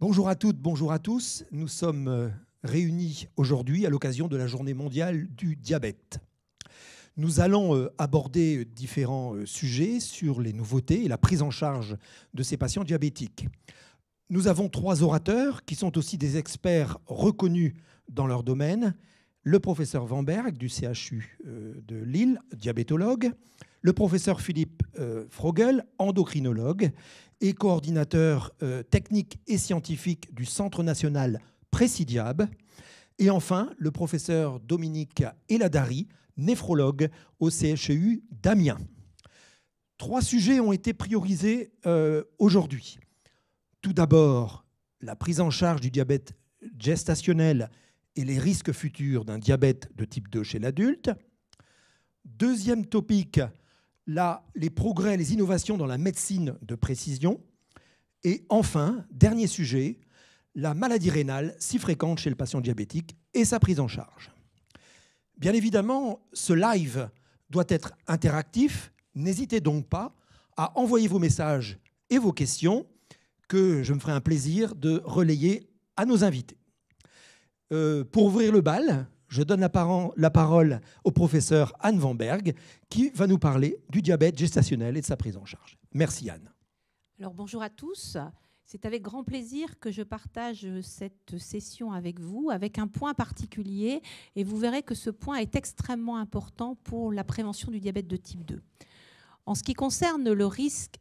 Bonjour à toutes, bonjour à tous. Nous sommes réunis aujourd'hui à l'occasion de la Journée mondiale du diabète. Nous allons aborder différents sujets sur les nouveautés et la prise en charge de ces patients diabétiques. Nous avons 3 orateurs qui sont aussi des experts reconnus dans leur domaine. Le professeur Vanberg du CHU de Lille, diabétologue. Le professeur Philippe Frogel, endocrinologue et coordinateur technique et scientifique du Centre national Présidiab. Et enfin, le professeur Dominique Eladari, néphrologue au CHU d'Amiens. 3 sujets ont été priorisés aujourd'hui. Tout d'abord, la prise en charge du diabète gestationnel et les risques futurs d'un diabète de type 2 chez l'adulte. Deuxième topic, les progrès, les innovations dans la médecine de précision. Et enfin, dernier sujet, la maladie rénale si fréquente chez le patient diabétique et sa prise en charge. Bien évidemment, ce live doit être interactif. N'hésitez donc pas à envoyer vos messages et vos questions que je me ferai un plaisir de relayer à nos invités. Pour ouvrir le bal, je donne la parole au professeur Anne Vanberg qui va nous parler du diabète gestationnel et de sa prise en charge. Merci Anne. Alors bonjour à tous. C'est avec grand plaisir que je partage cette session avec vous, avec un point particulier. Et vous verrez que ce point est extrêmement important pour la prévention du diabète de type 2. En ce qui concerne le risque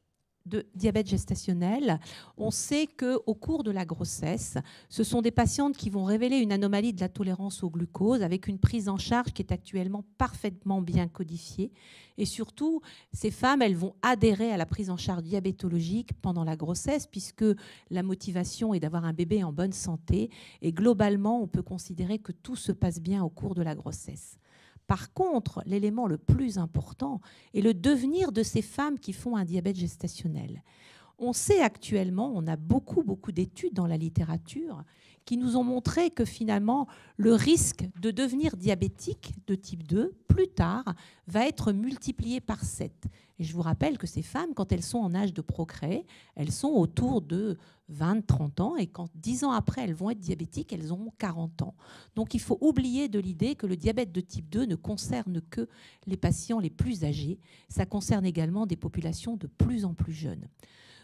de diabète gestationnel, on sait qu'au cours de la grossesse, ce sont des patientes qui vont révéler une anomalie de la tolérance au glucose avec une prise en charge qui est actuellement parfaitement bien codifiée. Et surtout, ces femmes, elles vont adhérer à la prise en charge diabétologique pendant la grossesse puisque la motivation est d'avoir un bébé en bonne santé. Et globalement, on peut considérer que tout se passe bien au cours de la grossesse. Par contre, l'élément le plus important est le devenir de ces femmes qui font un diabète gestationnel. On sait actuellement, on a beaucoup d'études dans la littérature qui nous ont montré que finalement, le risque de devenir diabétique de type 2, plus tard, va être multiplié par 7. Et je vous rappelle que ces femmes, quand elles sont en âge de procréer, elles sont autour de 20-30 ans et quand 10 ans après, elles vont être diabétiques, elles auront 40 ans. Donc il faut oublier de l'idée que le diabète de type 2 ne concerne que les patients les plus âgés. Ça concerne également des populations de plus en plus jeunes.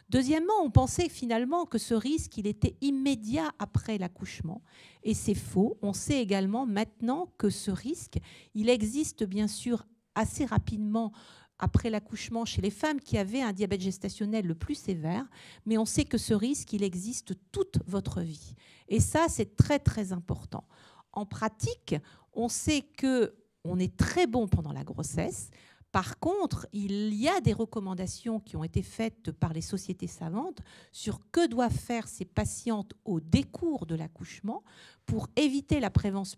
Deuxièmement, on pensait finalement que ce risque, il était immédiat après l'accouchement. Et c'est faux. On sait également maintenant que ce risque, il existe bien sûr assez rapidement après l'accouchement chez les femmes qui avaient un diabète gestationnel le plus sévère. Mais on sait que ce risque, il existe toute votre vie. Et ça, c'est très important. En pratique, on sait qu'on est très bon pendant la grossesse. Par contre, il y a des recommandations qui ont été faites par les sociétés savantes sur que doivent faire ces patientes au décours de l'accouchement pour éviter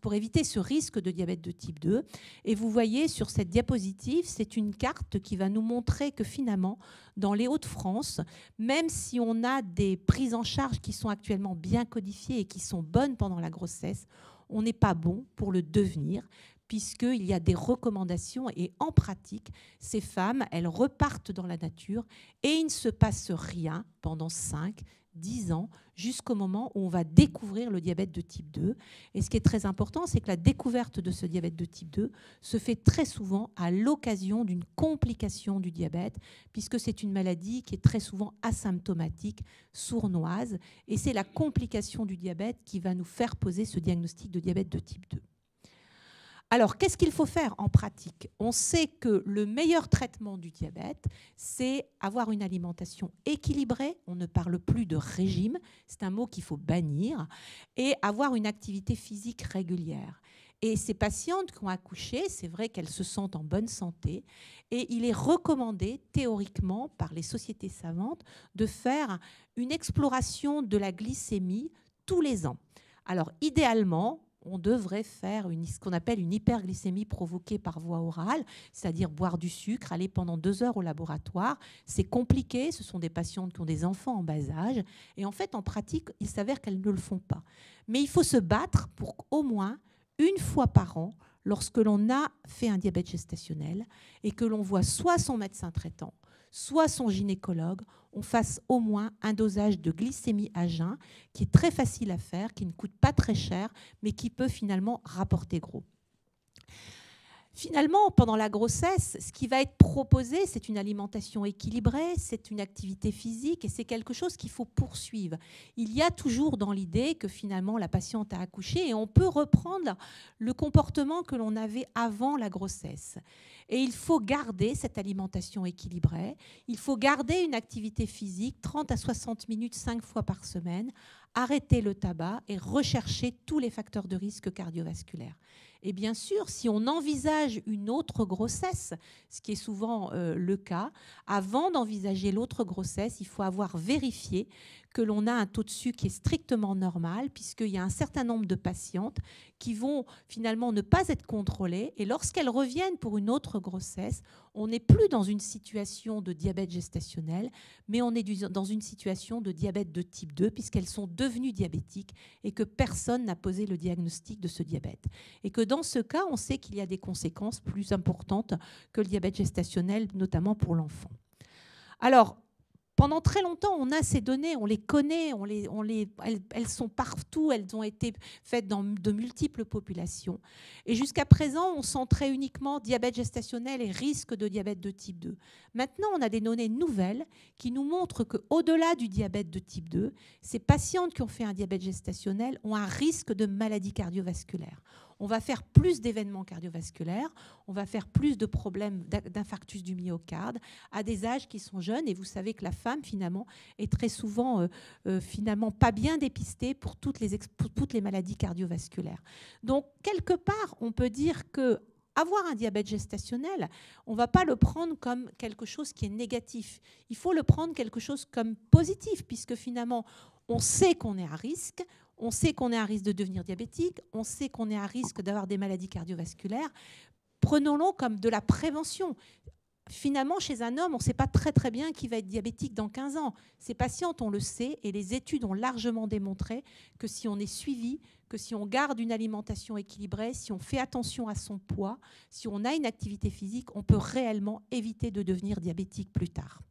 pour éviter ce risque de diabète de type 2. Et vous voyez sur cette diapositive, c'est une carte qui va nous montrer que finalement, dans les Hauts-de-France, même si on a des prises en charge qui sont actuellement bien codifiées et qui sont bonnes pendant la grossesse, on n'est pas bon pour le devenir, puisqu'il y a des recommandations et en pratique, ces femmes, elles repartent dans la nature et il ne se passe rien pendant 5-10 ans jusqu'au moment où on va découvrir le diabète de type 2. Et ce qui est très important, c'est que la découverte de ce diabète de type 2 se fait très souvent à l'occasion d'une complication du diabète, puisque c'est une maladie qui est très souvent asymptomatique, sournoise, et c'est la complication du diabète qui va nous faire poser ce diagnostic de diabète de type 2. Alors, qu'est-ce qu'il faut faire en pratique? On sait que le meilleur traitement du diabète, c'est avoir une alimentation équilibrée. On ne parle plus de régime, c'est un mot qu'il faut bannir, et avoir une activité physique régulière. Et ces patientes qui ont accouché, c'est vrai qu'elles se sentent en bonne santé, et il est recommandé théoriquement par les sociétés savantes de faire une exploration de la glycémie tous les ans. Alors, idéalement, on devrait faire ce qu'on appelle une hyperglycémie provoquée par voie orale, c'est-à-dire boire du sucre, aller pendant 2 heures au laboratoire. C'est compliqué, ce sont des patientes qui ont des enfants en bas âge. Et en fait, en pratique, il s'avère qu'elles ne le font pas. Mais il faut se battre pour qu'au moins, une fois par an, lorsque l'on a fait un diabète gestationnel et que l'on voit soit son médecin traitant, soit son gynécologue, on fasse au moins un dosage de glycémie à jeun qui est très facile à faire, qui ne coûte pas très cher, mais qui peut finalement rapporter gros. Finalement, pendant la grossesse, ce qui va être proposé, c'est une alimentation équilibrée, c'est une activité physique et c'est quelque chose qu'il faut poursuivre. Il y a toujours dans l'idée que finalement la patiente a accouché et on peut reprendre le comportement que l'on avait avant la grossesse. Et il faut garder cette alimentation équilibrée, il faut garder une activité physique 30 à 60 minutes 5 fois par semaine, arrêter le tabac et rechercher tous les facteurs de risque cardiovasculaire. Et bien sûr, si on envisage une autre grossesse, ce qui est souvent le cas, avant d'envisager l'autre grossesse, il faut avoir vérifié que l'on a un taux de sucre qui est strictement normal, puisqu'il y a un certain nombre de patientes qui vont finalement ne pas être contrôlées. Et lorsqu'elles reviennent pour une autre grossesse, on n'est plus dans une situation de diabète gestationnel, mais on est dans une situation de diabète de type 2, puisqu'elles sont devenues diabétiques et que personne n'a posé le diagnostic de ce diabète. Et que dans ce cas, on sait qu'il y a des conséquences plus importantes que le diabète gestationnel, notamment pour l'enfant. Alors, pendant très longtemps, on a ces données, on les connaît, elles sont partout, elles ont été faites dans de multiples populations. Et jusqu'à présent, on centrait uniquement diabète gestationnel et risque de diabète de type 2. Maintenant, on a des données nouvelles qui nous montrent qu'au-delà du diabète de type 2, ces patientes qui ont fait un diabète gestationnel ont un risque de maladie cardiovasculaire. On va faire plus d'événements cardiovasculaires, on va faire plus de problèmes d'infarctus du myocarde à des âges qui sont jeunes. Et vous savez que la femme, finalement, est très souvent finalement pas bien dépistée pour toutes les maladies cardiovasculaires. Donc, quelque part, on peut dire que avoir un diabète gestationnel, on ne va pas le prendre comme quelque chose qui est négatif. Il faut le prendre quelque chose comme positif, puisque finalement, on sait qu'on est à risque, on sait qu'on est à risque de devenir diabétique, on sait qu'on est à risque d'avoir des maladies cardiovasculaires. Prenons-le comme de la prévention. Finalement, chez un homme, on ne sait pas très bien qui va être diabétique dans 15 ans. Ces patientes, on le sait, et les études ont largement démontré que si on est suivi, que si on garde une alimentation équilibrée, si on fait attention à son poids, si on a une activité physique, on peut réellement éviter de devenir diabétique plus tard.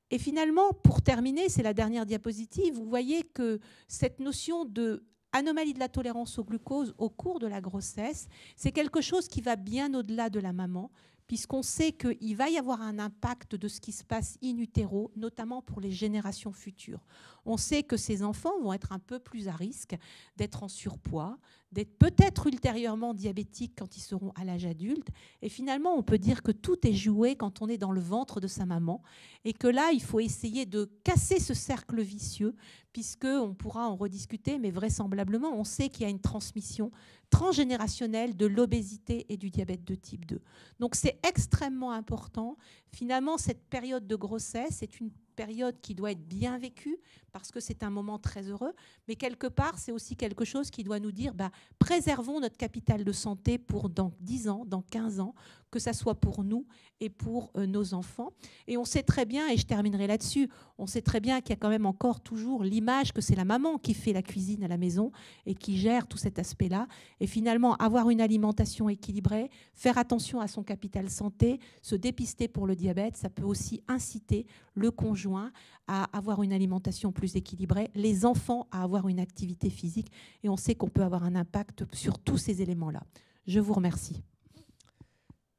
Et finalement, pour terminer, c'est la dernière diapositive, vous voyez que cette notion de anomalie de la tolérance au glucose au cours de la grossesse, c'est quelque chose qui va bien au-delà de la maman, puisqu'on sait qu'il va y avoir un impact de ce qui se passe in utero, notamment pour les générations futures. On sait que ces enfants vont être un peu plus à risque d'être en surpoids, d'être peut-être ultérieurement diabétiques quand ils seront à l'âge adulte. Et finalement, on peut dire que tout est joué quand on est dans le ventre de sa maman et que là, il faut essayer de casser ce cercle vicieux, puisqu'on pourra en rediscuter, mais vraisemblablement, on sait qu'il y a une transmission transgénérationnelle de l'obésité et du diabète de type 2. Donc c'est extrêmement important. Finalement, cette période de grossesse est une période qui doit être bien vécue parce que c'est un moment très heureux, mais quelque part, c'est aussi quelque chose qui doit nous dire préservons notre capital de santé pour dans 10 ans, dans 15 ans, que ça soit pour nous et pour nos enfants. Et on sait très bien, et je terminerai là-dessus, on sait très bien qu'il y a quand même encore toujours l'image que c'est la maman qui fait la cuisine à la maison et qui gère tout cet aspect-là. Et finalement, avoir une alimentation équilibrée, faire attention à son capital santé, se dépister pour le diabète, ça peut aussi inciter le conjoint à avoir une alimentation plus équilibrée, les enfants à avoir une activité physique. Et on sait qu'on peut avoir un impact sur tous ces éléments-là. Je vous remercie.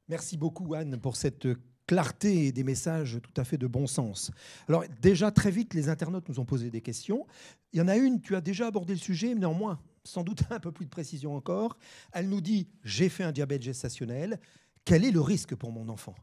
Merci beaucoup, Anne, pour cette clarté et des messages tout à fait de bon sens. Alors déjà, très vite, les internautes nous ont posé des questions. Il y en a une, tu as déjà abordé le sujet, mais néanmoins, sans doute un peu plus de précision encore. Elle nous dit « J'ai fait un diabète gestationnel. Quel est le risque pour mon enfant ?»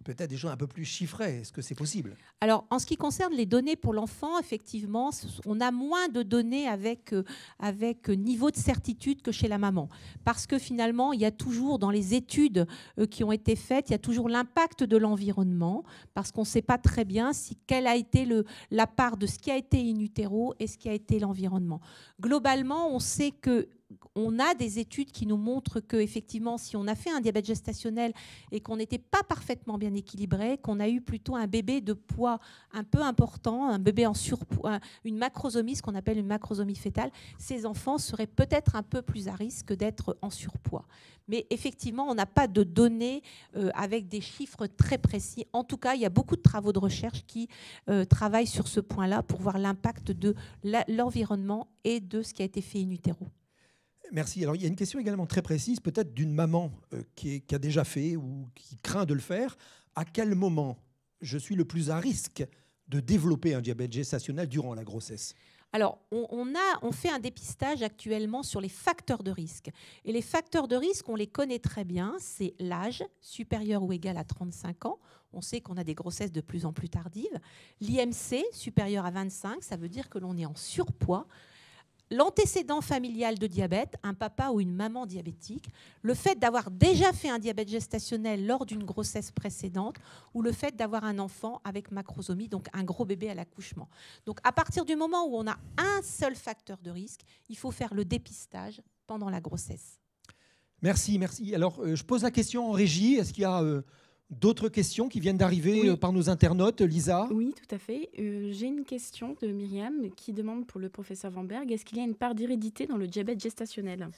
Peut-être des choses un peu plus chiffrées. Est-ce que c'est possible? Alors, en ce qui concerne les données pour l'enfant, effectivement, on a moins de données avec niveau de certitude que chez la maman. Parce que finalement, il y a toujours, dans les études qui ont été faites, il y a toujours l'impact de l'environnement, parce qu'on ne sait pas très bien quelle a été la part de ce qui a été in utero et ce qui a été l'environnement. Globalement, on sait que on a des études qui nous montrent que effectivement, si on a fait un diabète gestationnel et qu'on n'était pas parfaitement bien équilibré, qu'on a eu plutôt un bébé de poids un peu important, un bébé en surpoids, une macrosomie, ce qu'on appelle une macrosomie fœtale, ces enfants seraient peut-être un peu plus à risque d'être en surpoids. Mais effectivement, on n'a pas de données avec des chiffres très précis. En tout cas, il y a beaucoup de travaux de recherche qui travaillent sur ce point-là pour voir l'impact de l'environnement et de ce qui a été fait in utero. Merci. Alors, il y a une question également très précise, peut-être d'une maman qui a déjà fait ou qui craint de le faire. À quel moment je suis le plus à risque de développer un diabète gestationnel durant la grossesse ? Alors, on fait un dépistage actuellement sur les facteurs de risque. Et les facteurs de risque, on les connaît très bien. C'est l'âge, supérieur ou égal à 35 ans. On sait qu'on a des grossesses de plus en plus tardives. L'IMC, supérieur à 25, ça veut dire que l'on est en surpoids. L'antécédent familial de diabète, un papa ou une maman diabétique, le fait d'avoir déjà fait un diabète gestationnel lors d'une grossesse précédente ou le fait d'avoir un enfant avec macrosomie, donc un gros bébé à l'accouchement. Donc à partir du moment où on a un seul facteur de risque, il faut faire le dépistage pendant la grossesse. Merci, merci. Alors, je pose la question en régie. Est-ce qu'il y a d'autres questions qui viennent d'arriver par nos internautes, Lisa ? Oui, tout à fait. J'ai une question de Myriam qui demande pour le professeur Wamberg, est-ce qu'il y a une part d'hérédité dans le diabète gestationnel ?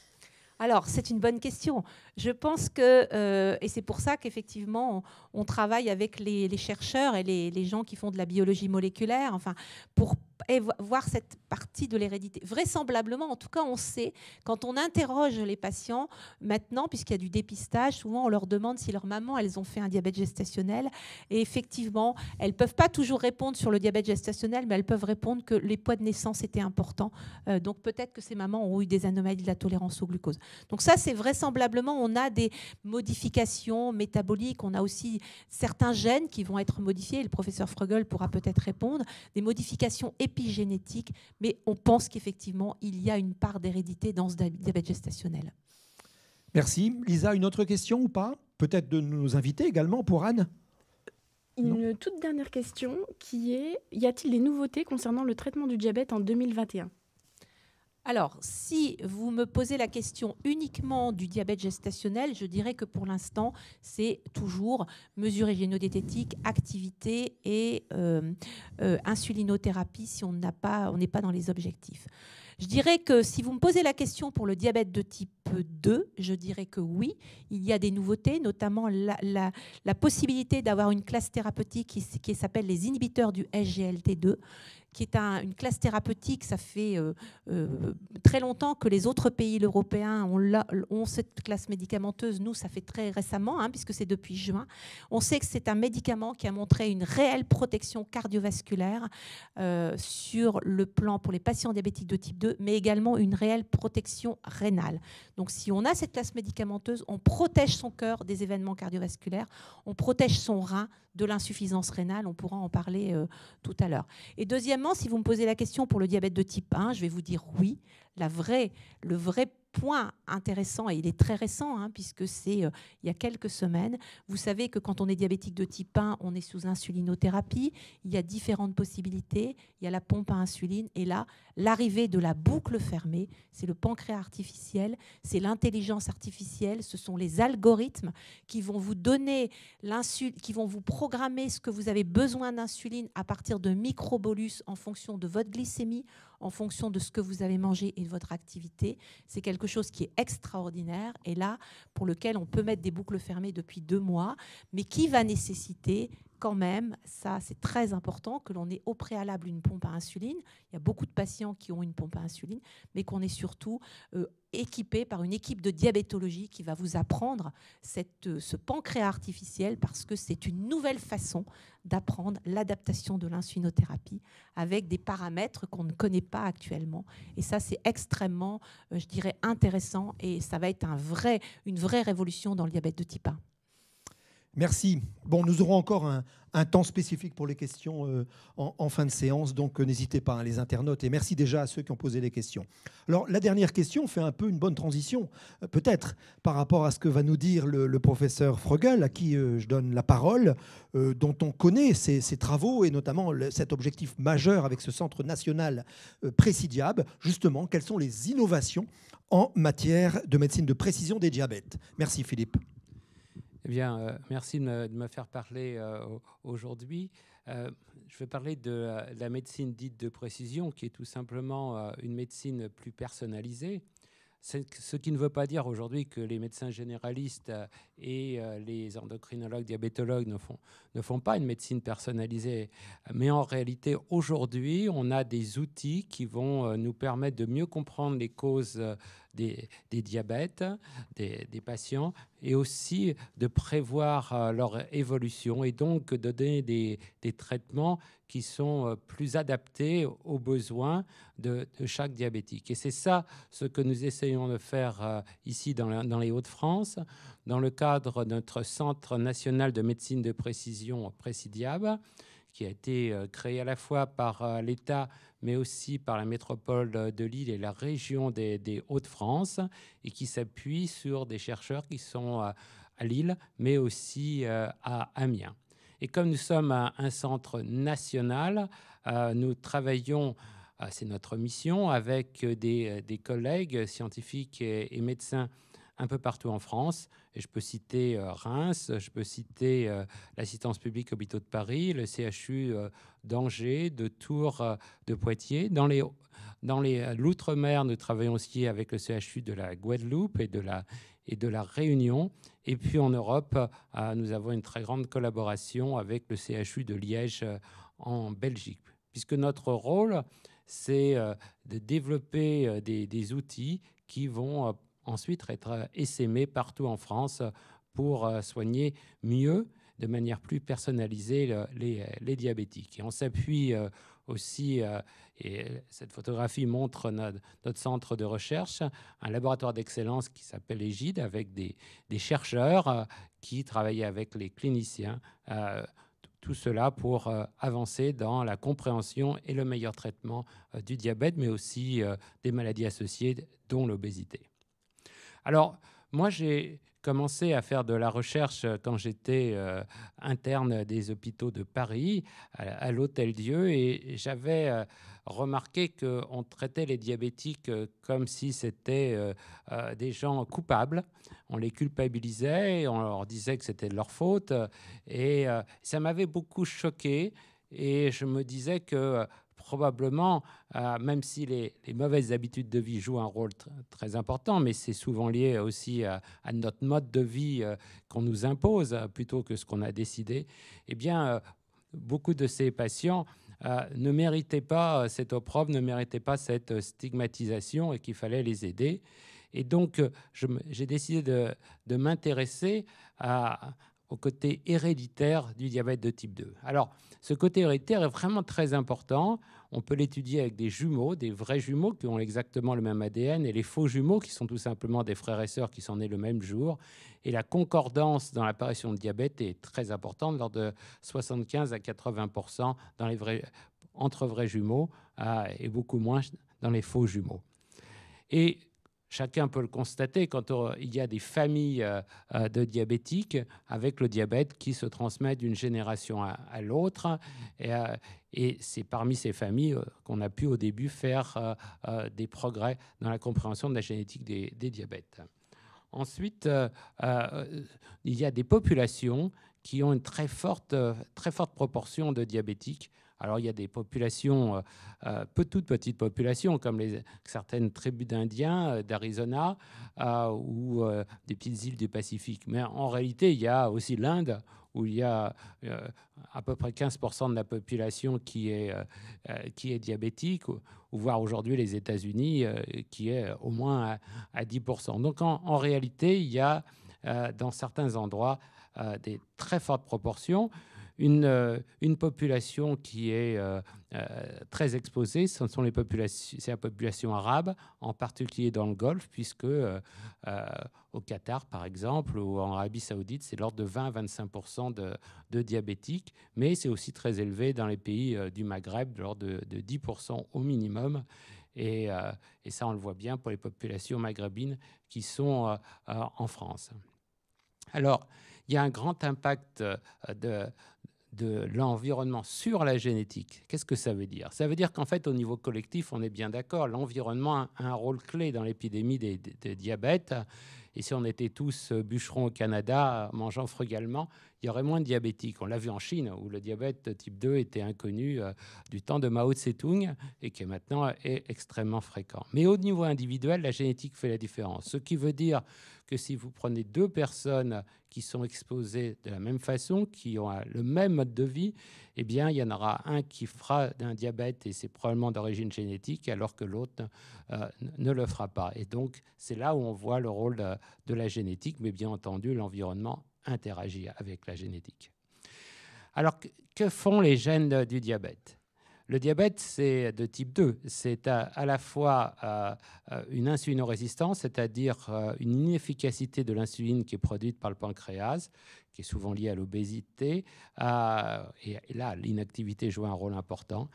Alors, c'est une bonne question. Je pense que, et c'est pour ça qu'effectivement, on travaille avec les chercheurs et les gens qui font de la biologie moléculaire, enfin, pour voir cette partie de l'hérédité. Vraisemblablement, en tout cas, on sait, quand on interroge les patients maintenant, puisqu'il y a du dépistage, souvent on leur demande si leur maman, elles ont fait un diabète gestationnel. Et effectivement, elles ne peuvent pas toujours répondre sur le diabète gestationnel, mais elles peuvent répondre que les poids de naissance étaient importants. Donc peut-être que ces mamans ont eu des anomalies de la tolérance au glucose. Donc ça, c'est vraisemblablement, on a des modifications métaboliques, on a aussi certains gènes qui vont être modifiés, et le professeur Frögl pourra peut-être répondre, des modifications épigénétiques, mais on pense qu'effectivement, il y a une part d'hérédité dans ce diabète gestationnel. Merci. Lisa, une autre question ou pas ? Peut-être de nos invités également, pour Anne ? Une toute dernière question qui est, y a-t-il des nouveautés concernant le traitement du diabète en 2021 ? Alors, si vous me posez la question uniquement du diabète gestationnel, je dirais que pour l'instant, c'est toujours mesures hygiéno-diététiques, activité et insulinothérapie si on n'est pas dans les objectifs. Je dirais que si vous me posez la question pour le diabète de type 2, je dirais que oui, il y a des nouveautés, notamment la possibilité d'avoir une classe thérapeutique qui s'appelle les inhibiteurs du SGLT2, qui est une classe thérapeutique. Ça fait très longtemps que les autres pays européens ont cette classe médicamenteuse. Nous, ça fait très récemment, puisque c'est depuis juin. On sait que c'est un médicament qui a montré une réelle protection cardiovasculaire sur le plan pour les patients diabétiques de type 2, mais également une réelle protection rénale. Donc si on a cette classe médicamenteuse, on protège son cœur des événements cardiovasculaires, on protège son rein de l'insuffisance rénale, on pourra en parler tout à l'heure. Et deuxièmement, si vous me posez la question pour le diabète de type 1, je vais vous dire oui. Le vrai point intéressant, et il est très récent, puisque c'est il y a quelques semaines, vous savez que quand on est diabétique de type 1, on est sous insulinothérapie, il y a différentes possibilités, il y a la pompe à insuline, et là, l'arrivée de la boucle fermée, c'est le pancréas artificiel, c'est l'intelligence artificielle, ce sont les algorithmes qui vont vous donner l'insuline, qui vont vous programmer ce que vous avez besoin d'insuline à partir de microbolus en fonction de votre glycémie, en fonction de ce que vous avez mangé et de votre activité. C'est quelque chose qui est extraordinaire et là, pour lequel on peut mettre des boucles fermées depuis 2 mois, mais qui va nécessiter quand même, ça c'est très important, que l'on ait au préalable une pompe à insuline. Il y a beaucoup de patients qui ont une pompe à insuline, mais qu'on est surtout équipé par une équipe de diabétologie qui va vous apprendre ce pancréas artificiel, parce que c'est une nouvelle façon d'apprendre l'adaptation de l'insulinothérapie avec des paramètres qu'on ne connaît pas actuellement. Et ça, c'est extrêmement, je dirais, intéressant, et ça va être une vraie révolution dans le diabète de type 1. Merci. Bon, nous aurons encore un temps spécifique pour les questions en fin de séance, donc n'hésitez pas, les internautes, et merci déjà à ceux qui ont posé les questions. Alors, la dernière question fait un peu une bonne transition, peut-être, par rapport à ce que va nous dire le professeur Frögl, à qui je donne la parole, dont on connaît ses travaux, et notamment cet objectif majeur avec ce centre national Présidiab. Justement, quelles sont les innovations en matière de médecine de précision des diabètes. Merci Philippe. Eh bien, merci de me faire parler aujourd'hui. Je vais parler de la médecine dite de précision, qui est tout simplement une médecine plus personnalisée. Ce qui ne veut pas dire aujourd'hui que les médecins généralistes et les endocrinologues, diabétologues ne font pas une médecine personnalisée. Mais en réalité, aujourd'hui, on a des outils qui vont nous permettre de mieux comprendre les causes des diabètes des patients et aussi de prévoir leur évolution et donc de donner des traitements qui sont plus adaptés aux besoins de chaque diabétique. Et c'est ça ce que nous essayons de faire ici dans les Hauts-de-France, dans le cadre de notre Centre national de médecine de précision, Précidiab, qui a été créé à la fois par l'État, mais aussi par la métropole de Lille et la région des Hauts-de-France, et qui s'appuie sur des chercheurs qui sont à Lille, mais aussi à Amiens. Et comme nous sommes un centre national, nous travaillons, c'est notre mission, avec des collègues scientifiques et médecins un peu partout en France. Et je peux citer Reims, je peux citer l'Assistance publique Hôpitaux de Paris, le CHU d'Angers, de Tours, de Poitiers. Dans l'outre-mer, nous travaillons aussi avec le CHU de la Guadeloupe et de la Réunion. Et puis en Europe, nous avons une très grande collaboration avec le CHU de Liège en Belgique. Puisque notre rôle, c'est de développer des outils qui vont ensuite être essaimés partout en France pour soigner mieux, de manière plus personnalisée, les diabétiques. Et on s'appuie aussi, et cette photographie montre notre centre de recherche, un laboratoire d'excellence qui s'appelle Égide, avec des chercheurs qui travaillent avec les cliniciens. Tout cela pour avancer dans la compréhension et le meilleur traitement du diabète, mais aussi des maladies associées, dont l'obésité. Alors, moi, j'ai commencé à faire de la recherche quand j'étais interne des hôpitaux de Paris, à l'Hôtel-Dieu, et j'avais remarqué qu'on traitait les diabétiques comme si c'était des gens coupables. On les culpabilisait, et on leur disait que c'était de leur faute, et ça m'avait beaucoup choqué, et je me disais que probablement, même si les mauvaises habitudes de vie jouent un rôle très important, mais c'est souvent lié aussi à notre mode de vie qu'on nous impose plutôt que ce qu'on a décidé, eh bien, beaucoup de ces patients ne méritaient pas cet opprobre, ne méritaient pas cette stigmatisation et qu'il fallait les aider. Et donc, j'ai décidé de m'intéresser au côté héréditaire du diabète de type 2. Alors, ce côté héréditaire est vraiment très important. On peut l'étudier avec des jumeaux, des vrais jumeaux qui ont exactement le même ADN, et les faux jumeaux qui sont tout simplement des frères et sœurs qui sont nés le même jour. Et la concordance dans l'apparition de diabète est très importante, lors de 75 à 80% entre vrais jumeaux et beaucoup moins dans les faux jumeaux. Et chacun peut le constater quand il y a des familles de diabétiques avec le diabète qui se transmet d'une génération à l'autre. Et c'est parmi ces familles qu'on a pu au début faire des progrès dans la compréhension de la génétique des diabètes. Ensuite, il y a des populations qui ont une très forte proportion de diabétiques. Alors, il y a des populations, toutes petites populations, comme certaines tribus d'Indiens d'Arizona ou des petites îles du Pacifique. Mais en réalité, il y a aussi l'Inde, où il y a à peu près 15% de la population qui est diabétique, ou voire aujourd'hui les États-Unis, qui est au moins à 10%. Donc, en réalité, il y a dans certains endroits des très fortes proportions. Une population qui est très exposée, c'est la population arabe, en particulier dans le Golfe, puisque au Qatar, par exemple, ou en Arabie Saoudite, c'est l'ordre de 20 à 25% de diabétiques, mais c'est aussi très élevé dans les pays du Maghreb, de l'ordre de 10% au minimum. Et ça, on le voit bien pour les populations maghrébines qui sont en France. Alors, il y a un grand impact de l'environnement sur la génétique. Qu'est-ce que ça veut dire? Ça veut dire qu'en fait, au niveau collectif, on est bien d'accord, l'environnement a un rôle clé dans l'épidémie des diabètes. Et si on était tous bûcherons au Canada, mangeant frugalement, il y aurait moins de diabétiques. On l'a vu en Chine, où le diabète type 2 était inconnu du temps de Mao Tse-tung et qui maintenant est extrêmement fréquent. Mais au niveau individuel, la génétique fait la différence. Ce qui veut dire que si vous prenez deux personnes qui sont exposées de la même façon, qui ont le même mode de vie, eh bien, il y en aura un qui fera d'un diabète et c'est probablement d'origine génétique, alors que l'autre ne le fera pas. Et donc, c'est là où on voit le rôle de la génétique, mais bien entendu, l'environnement interagit avec la génétique. Alors, que font les gènes du diabète? Le diabète, c'est de type 2. C'est à la fois une insulinorésistance, c'est-à-dire une inefficacité de l'insuline qui est produite par le pancréas, qui est souvent liée à l'obésité. Et là, l'inactivité joue un rôle important.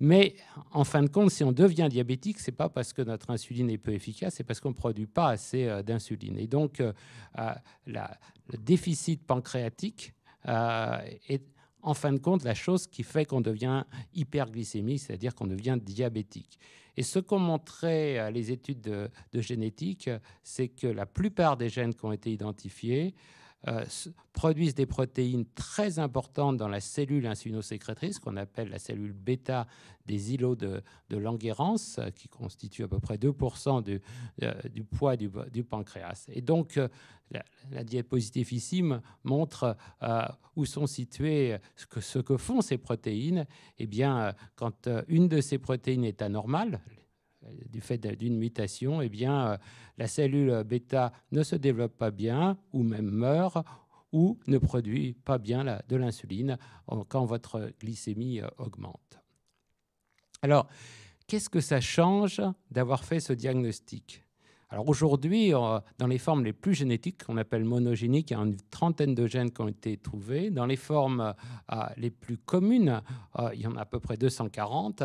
Mais en fin de compte, si on devient diabétique, ce n'est pas parce que notre insuline est peu efficace, c'est parce qu'on ne produit pas assez d'insuline. Et donc, le déficit pancréatique est en fin de compte la chose qui fait qu'on devient hyperglycémique, c'est-à-dire qu'on devient diabétique. Et ce qu'ont montré les études de génétique, c'est que la plupart des gènes qui ont été identifiés produisent des protéines très importantes dans la cellule insulinosécrétrice, qu'on appelle la cellule bêta des îlots de Langerhans, qui constitue à peu près 2% du poids du pancréas. Et donc, la diapositive ici montre où sont situées ce que font ces protéines. Eh bien, quand une de ces protéines est anormale, du fait d'une mutation, eh bien, la cellule bêta ne se développe pas bien ou même meurt ou ne produit pas bien de l'insuline quand votre glycémie augmente. Alors, qu'est-ce que ça change d'avoir fait ce diagnostic? Alors aujourd'hui, dans les formes les plus génétiques, qu'on appelle monogéniques, il y a une trentaine de gènes qui ont été trouvés. Dans les formes les plus communes, il y en a à peu près 240.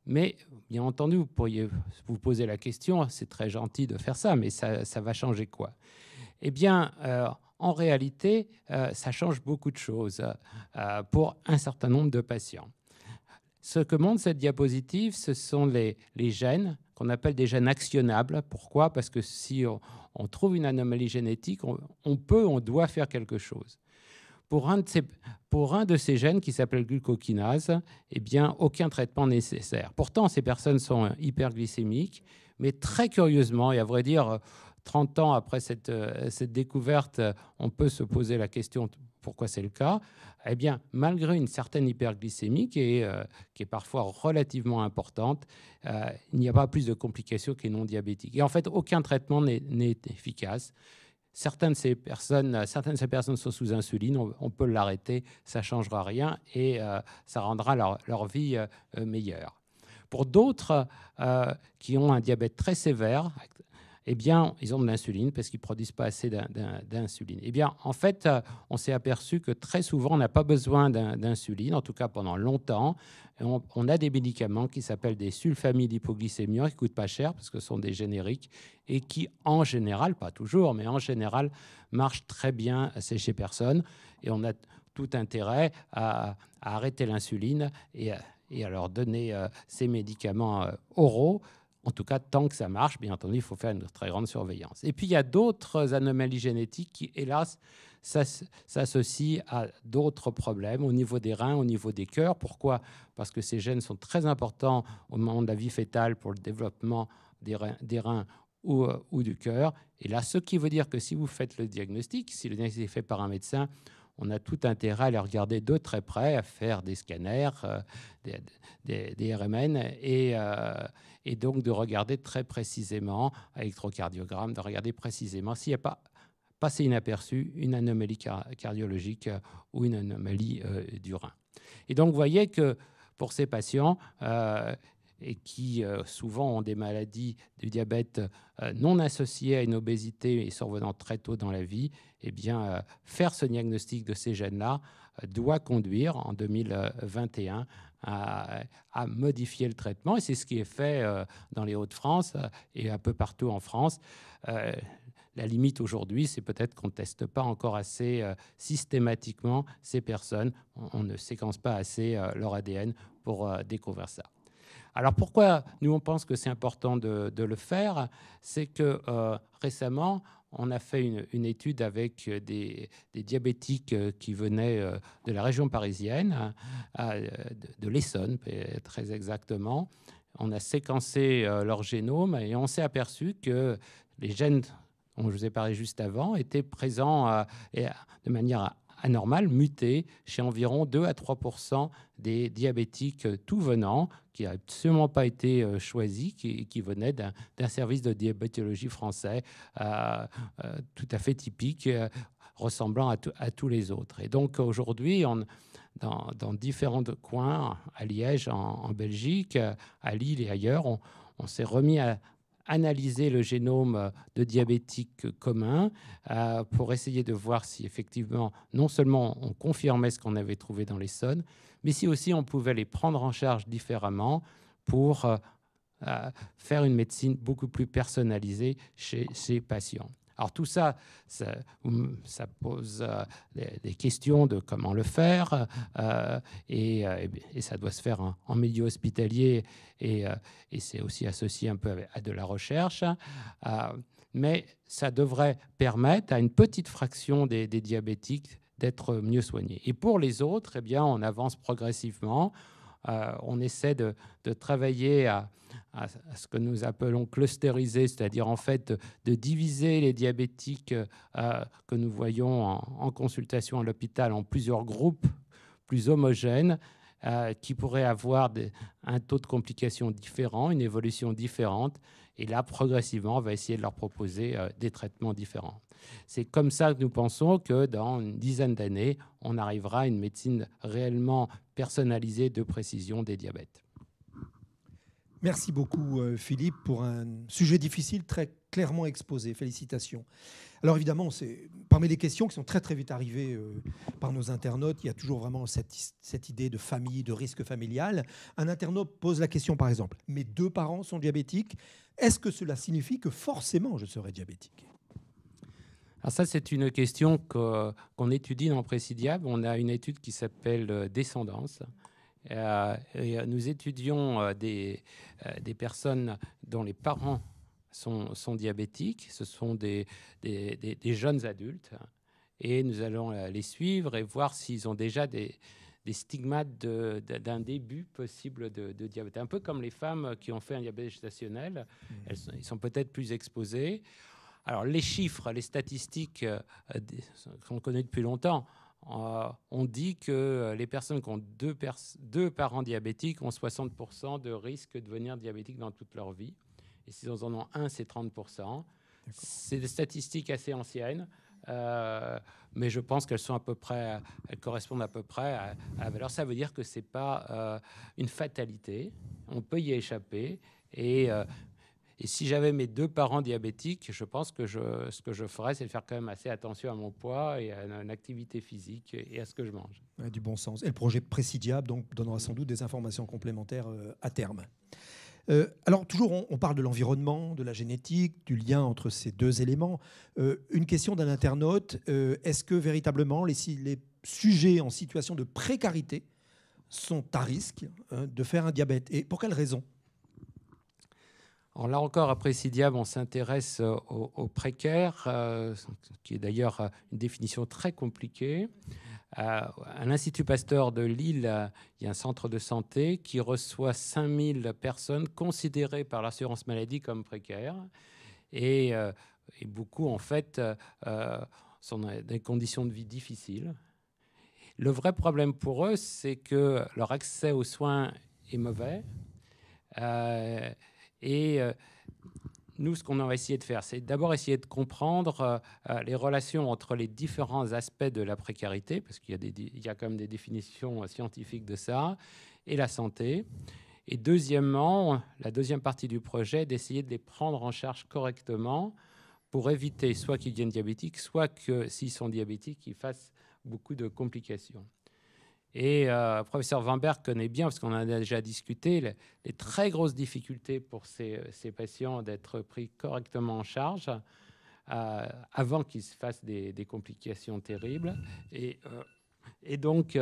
Mais bien entendu, vous pourriez vous poser la question, c'est très gentil de faire ça, mais ça va changer quoi? Eh bien, en réalité, ça change beaucoup de choses pour un certain nombre de patients. Ce que montre cette diapositive, ce sont les gènes qu'on appelle des gènes actionnables. Pourquoi? Parce que si on trouve une anomalie génétique, on doit faire quelque chose. Pour un de ces gènes qui s'appelle glucokinase, eh bien, aucun traitement nécessaire. Pourtant, ces personnes sont hyperglycémiques, mais très curieusement, et à vrai dire, 30 ans après cette découverte, on peut se poser la question pourquoi c'est le cas. Eh bien, malgré une certaine hyperglycémie qui est parfois relativement importante, il n'y a pas plus de complications que les non-diabétiques. Et en fait, aucun traitement n'est efficace. Certaines de ces personnes sont sous insuline, on peut l'arrêter, ça ne changera rien et ça rendra leur vie meilleure. Pour d'autres qui ont un diabète très sévère, eh bien, ils ont de l'insuline parce qu'ils ne produisent pas assez d'insuline. Eh bien, en fait, on s'est aperçu que très souvent, on n'a pas besoin d'insuline, en tout cas pendant longtemps. On a des médicaments qui s'appellent des sulfamides hypoglycémiants, qui ne coûtent pas cher parce que ce sont des génériques et qui, en général, pas toujours, mais en général, marchent très bien chez ces personnes. Et on a tout intérêt à arrêter l'insuline et à leur donner ces médicaments oraux. En tout cas, tant que ça marche, bien entendu, il faut faire une très grande surveillance. Et puis, il y a d'autres anomalies génétiques qui, hélas, s'associent à d'autres problèmes au niveau des reins, au niveau des cœurs. Pourquoi? Parce que ces gènes sont très importants au moment de la vie fœtale pour le développement des reins ou du cœur. Et là, ce qui veut dire que si vous faites le diagnostic, si le diagnostic est fait par un médecin, on a tout intérêt à les regarder de très près, à faire des scanners, des RMN, et donc de regarder très précisément, à l'électrocardiogramme, de regarder précisément s'il n'y a pas passé inaperçu une anomalie cardiologique ou une anomalie du rein. Et donc, vous voyez que pour ces patients, et qui souvent ont des maladies du diabète non associées à une obésité et survenant très tôt dans la vie, eh bien, faire ce diagnostic de ces gènes-là doit conduire en 2021 à modifier le traitement. Et c'est ce qui est fait dans les Hauts-de-France et un peu partout en France. La limite aujourd'hui, c'est peut-être qu'on ne teste pas encore assez systématiquement ces personnes. On ne séquence pas assez leur ADN pour découvrir ça. Alors pourquoi nous on pense que c'est important de le faire? C'est que récemment, on a fait une étude avec des diabétiques qui venaient de la région parisienne, de l'Essonne très exactement. On a séquencé leur génome et on s'est aperçu que les gènes dont je vous ai parlé juste avant étaient présents de manière anormale, mutés chez environ 2 à 3% des diabétiques tout venant, qui n'avaient absolument pas été choisis, qui venaient d'un service de diabétologie français tout à fait typique, ressemblant à tous les autres. Et donc aujourd'hui, dans différents coins, à Liège, en Belgique, à Lille et ailleurs, on s'est remis à analyser le génome de diabétiques communs pour essayer de voir si effectivement, non seulement on confirmait ce qu'on avait trouvé dans l'Essonne, mais si aussi on pouvait les prendre en charge différemment pour faire une médecine beaucoup plus personnalisée chez ces patients. Alors tout ça, ça pose des questions de comment le faire, et ça doit se faire en milieu hospitalier, et c'est aussi associé un peu à de la recherche, mais ça devrait permettre à une petite fraction des diabétiques d'être mieux soignés. Et pour les autres, eh bien, on avance progressivement. On essaie de travailler à ce que nous appelons clusteriser, c'est-à-dire en fait de diviser les diabétiques que nous voyons en consultation à l'hôpital en plusieurs groupes plus homogènes qui pourraient avoir un taux de complications différent, une évolution différente. Et là, progressivement, on va essayer de leur proposer des traitements différents. C'est comme ça que nous pensons que dans une dizaine d'années, on arrivera à une médecine réellement personnalisée de précision des diabètes. Merci beaucoup, Philippe, pour un sujet difficile, très clairement exposé. Félicitations. Alors évidemment, c'est parmi les questions qui sont très très vite arrivées par nos internautes, il y a toujours vraiment cette idée de famille, de risque familial. Un internaute pose la question, par exemple, mes 2 parents sont diabétiques, est-ce que cela signifie que forcément je serai diabétique? Alors ça, c'est une question qu'on étudie dans Précidiable. On a une étude qui s'appelle Descendance. Et nous étudions des personnes dont les parents sont diabétiques. Ce sont des jeunes adultes. Et nous allons les suivre et voir s'ils ont déjà des stigmates d'un début possible de diabète. Un peu comme les femmes qui ont fait un diabète gestationnel. Ils sont peut-être plus exposés. Alors les chiffres, les statistiques qu'on connaît depuis longtemps, on dit que les personnes qui ont deux parents diabétiques ont 60% de risque de devenir diabétiques dans toute leur vie. Et s'ils en ont un, c'est 30%. C'est des statistiques assez anciennes, mais je pense qu'elles sont elles correspondent à peu près à la valeur. Ça veut dire que c'est pas une fatalité. On peut y échapper. Et si j'avais mes 2 parents diabétiques, je pense que ce que je ferais, c'est de faire quand même assez attention à mon poids et à une activité physique et à ce que je mange. Ouais, du bon sens. Et le projet Précidiable donc, donnera sans doute des informations complémentaires à terme. Alors, toujours, on parle de l'environnement, de la génétique, du lien entre ces 2 éléments. Une question d'un internaute, est-ce que véritablement les sujets en situation de précarité sont à risque de faire un diabète? Et pour quelles raisons? Alors là encore, à Précidiable, on s'intéresse aux précaires, qui est d'ailleurs une définition très compliquée. À l'Institut Pasteur de Lille, il y a un centre de santé qui reçoit 5000 personnes considérées par l'assurance maladie comme précaires. Et beaucoup, en fait, sont dans des conditions de vie difficiles. Le vrai problème pour eux, c'est que leur accès aux soins est mauvais. Nous, ce qu'on va essayer de faire, c'est d'abord essayer de comprendre les relations entre les différents aspects de la précarité, parce qu'il y a quand même des définitions scientifiques de ça, et la santé. Et deuxièmement, la deuxième partie du projet, d'essayer de les prendre en charge correctement pour éviter soit qu'ils deviennent diabétiques, soit que s'ils sont diabétiques, ils fassent beaucoup de complications. Et le professeur Wamberg connaît bien, parce qu'on en a déjà discuté, les très grosses difficultés pour ces patients d'être pris correctement en charge. avant qu'il se fasse des complications terribles. Et donc,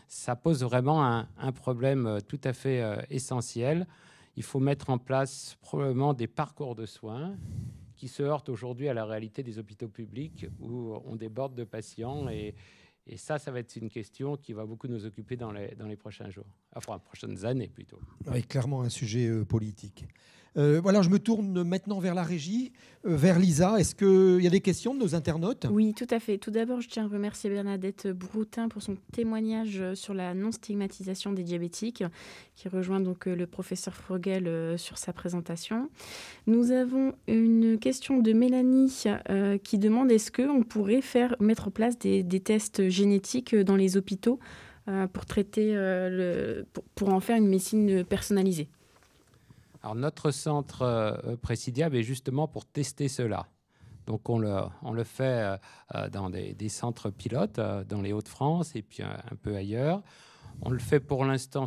ça pose vraiment un problème tout à fait essentiel. Il faut mettre en place probablement des parcours de soins qui se heurtent aujourd'hui à la réalité des hôpitaux publics où on déborde de patients. Et ça va être une question qui va beaucoup nous occuper dans les prochains jours, enfin, prochaines années plutôt. Oui, clairement un sujet politique. Voilà, je me tourne maintenant vers la régie, vers Lisa. Est-ce qu'il y a des questions de nos internautes? Oui, tout à fait. Tout d'abord, je tiens à remercier Bernadette Broutin pour son témoignage sur la non-stigmatisation des diabétiques, qui rejoint donc le professeur Frogel sur sa présentation. Nous avons une question de Mélanie qui demande est-ce qu'on pourrait mettre en place des tests génétiques dans les hôpitaux pour traiter, pour en faire une médecine personnalisée? Alors, notre centre Précidiab est justement pour tester cela. Donc, on le fait dans des centres pilotes dans les Hauts-de-France et puis un peu ailleurs. On le fait pour l'instant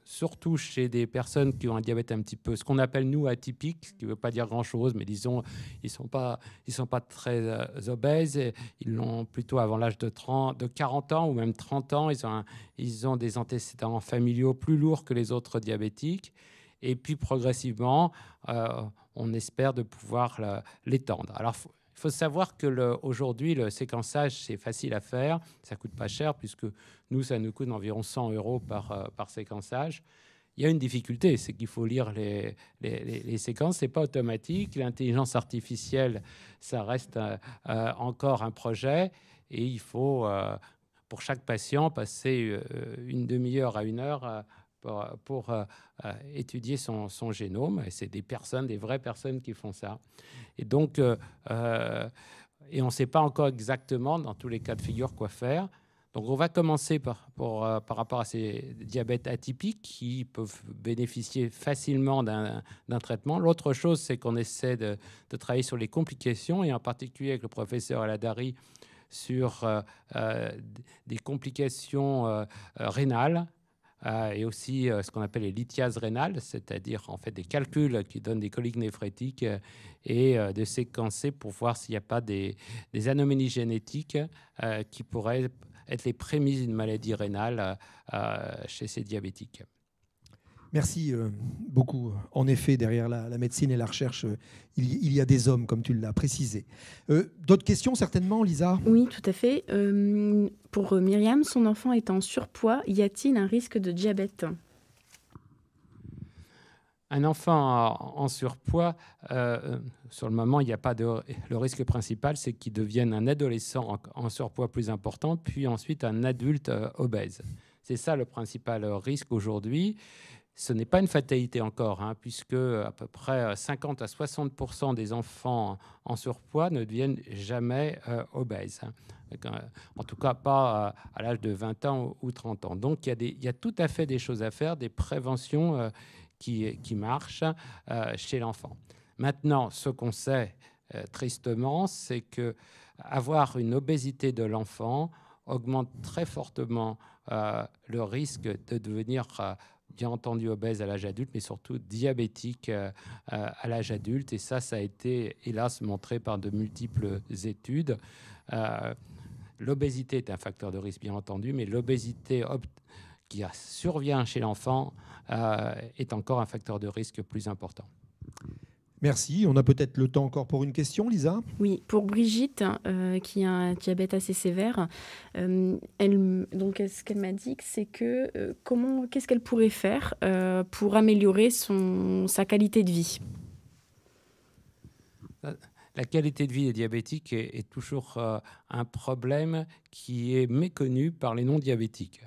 surtout chez des personnes qui ont un diabète un petit peu, ce qu'on appelle nous atypique, ce qui ne veut pas dire grand-chose, mais disons, ils sont pas très obèses. Ils l'ont plutôt avant l'âge de 40 ans ou même 30 ans. Ils ont des antécédents familiaux plus lourds que les autres diabétiques. Et puis, progressivement, on espère de pouvoir l'étendre. Alors, il faut savoir qu'aujourd'hui, le séquençage, c'est facile à faire. Ça ne coûte pas cher, puisque nous, ça nous coûte environ 100 € par séquençage. Il y a une difficulté, c'est qu'il faut lire les séquences. Ce n'est pas automatique. L'intelligence artificielle, ça reste encore un projet. Et il faut, pour chaque patient, passer une demi-heure à 1 heure pour étudier son génome. Et c'est des vraies personnes qui font ça. Et donc, et on ne sait pas encore exactement, dans tous les cas de figure, quoi faire. Donc, on va commencer par rapport à ces diabètes atypiques qui peuvent bénéficier facilement d'un traitement. L'autre chose, c'est qu'on essaie de travailler sur les complications, et en particulier avec le professeur Aladari, sur des complications rénales, et aussi ce qu'on appelle les lithiases rénales, c'est-à-dire en fait des calculs qui donnent des coliques néphrétiques, et de séquencer pour voir s'il n'y a pas des anomalies génétiques qui pourraient être les prémices d'une maladie rénale chez ces diabétiques. Merci beaucoup. En effet, derrière la médecine et la recherche, il y a des hommes, comme tu l'as précisé. D'autres questions, certainement, Lisa? Oui, tout à fait. Pour Myriam, son enfant est en surpoids. Y a-t-il un risque de diabète? Un enfant en surpoids, sur le moment, il n'y a pas le risque principal, c'est qu'il devienne un adolescent en surpoids plus important, puis ensuite un adulte obèse. C'est ça le principal risque aujourd'hui. Ce n'est pas une fatalité encore, puisque à peu près 50 à 60% des enfants en surpoids ne deviennent jamais obèses. En tout cas, pas à l'âge de 20 ans ou 30 ans. Donc, il y a tout à fait des choses à faire, des préventions qui marchent chez l'enfant. Maintenant, ce qu'on sait tristement, c'est qu'avoir une obésité de l'enfant augmente très fortement le risque de devenir bien entendu obèse à l'âge adulte, mais surtout diabétique à l'âge adulte. Et ça a été, hélas, montré par de multiples études. L'obésité est un facteur de risque, bien entendu, mais l'obésité qui survient chez l'enfant est encore un facteur de risque plus important. Merci. On a peut-être le temps encore pour une question, Lisa? Oui, pour Brigitte, qui a un diabète assez sévère, donc ce qu'elle m'a dit, c'est que qu'est-ce qu'elle pourrait faire pour améliorer sa qualité de vie? La qualité de vie des diabétiques est toujours un problème qui est méconnu par les non-diabétiques.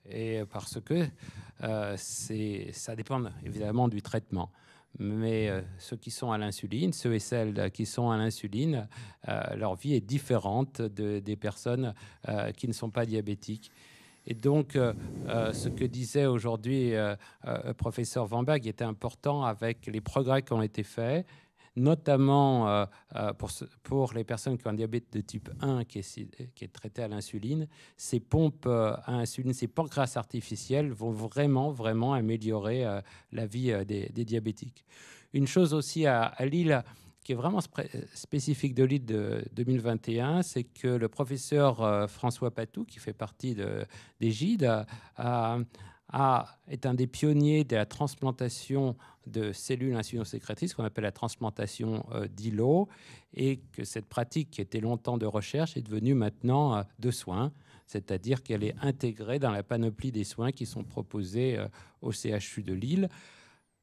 Et parce que ça dépend évidemment du traitement. Mais ceux qui sont à l'insuline, ceux et celles qui sont à l'insuline, leur vie est différente des personnes qui ne sont pas diabétiques. Et donc, ce que disait aujourd'hui le professeur Vanberg était important avec les progrès qui ont été faits, notamment pour les personnes qui ont un diabète de type 1 qui est traité à l'insuline. Ces pompes à insuline, ces pancréas artificiels vont vraiment améliorer la vie des diabétiques. Une chose aussi à Lille qui est vraiment spécifique de Lille de 2021, c'est que le professeur François Patou, qui fait partie des GIDE, est un des pionniers de la transplantation de cellules insulinosécrétrices, qu'on appelle la transplantation d'îlots, et que cette pratique, qui était longtemps de recherche, est devenue maintenant de soins, c'est-à-dire qu'elle est intégrée dans la panoplie des soins qui sont proposés au CHU de Lille.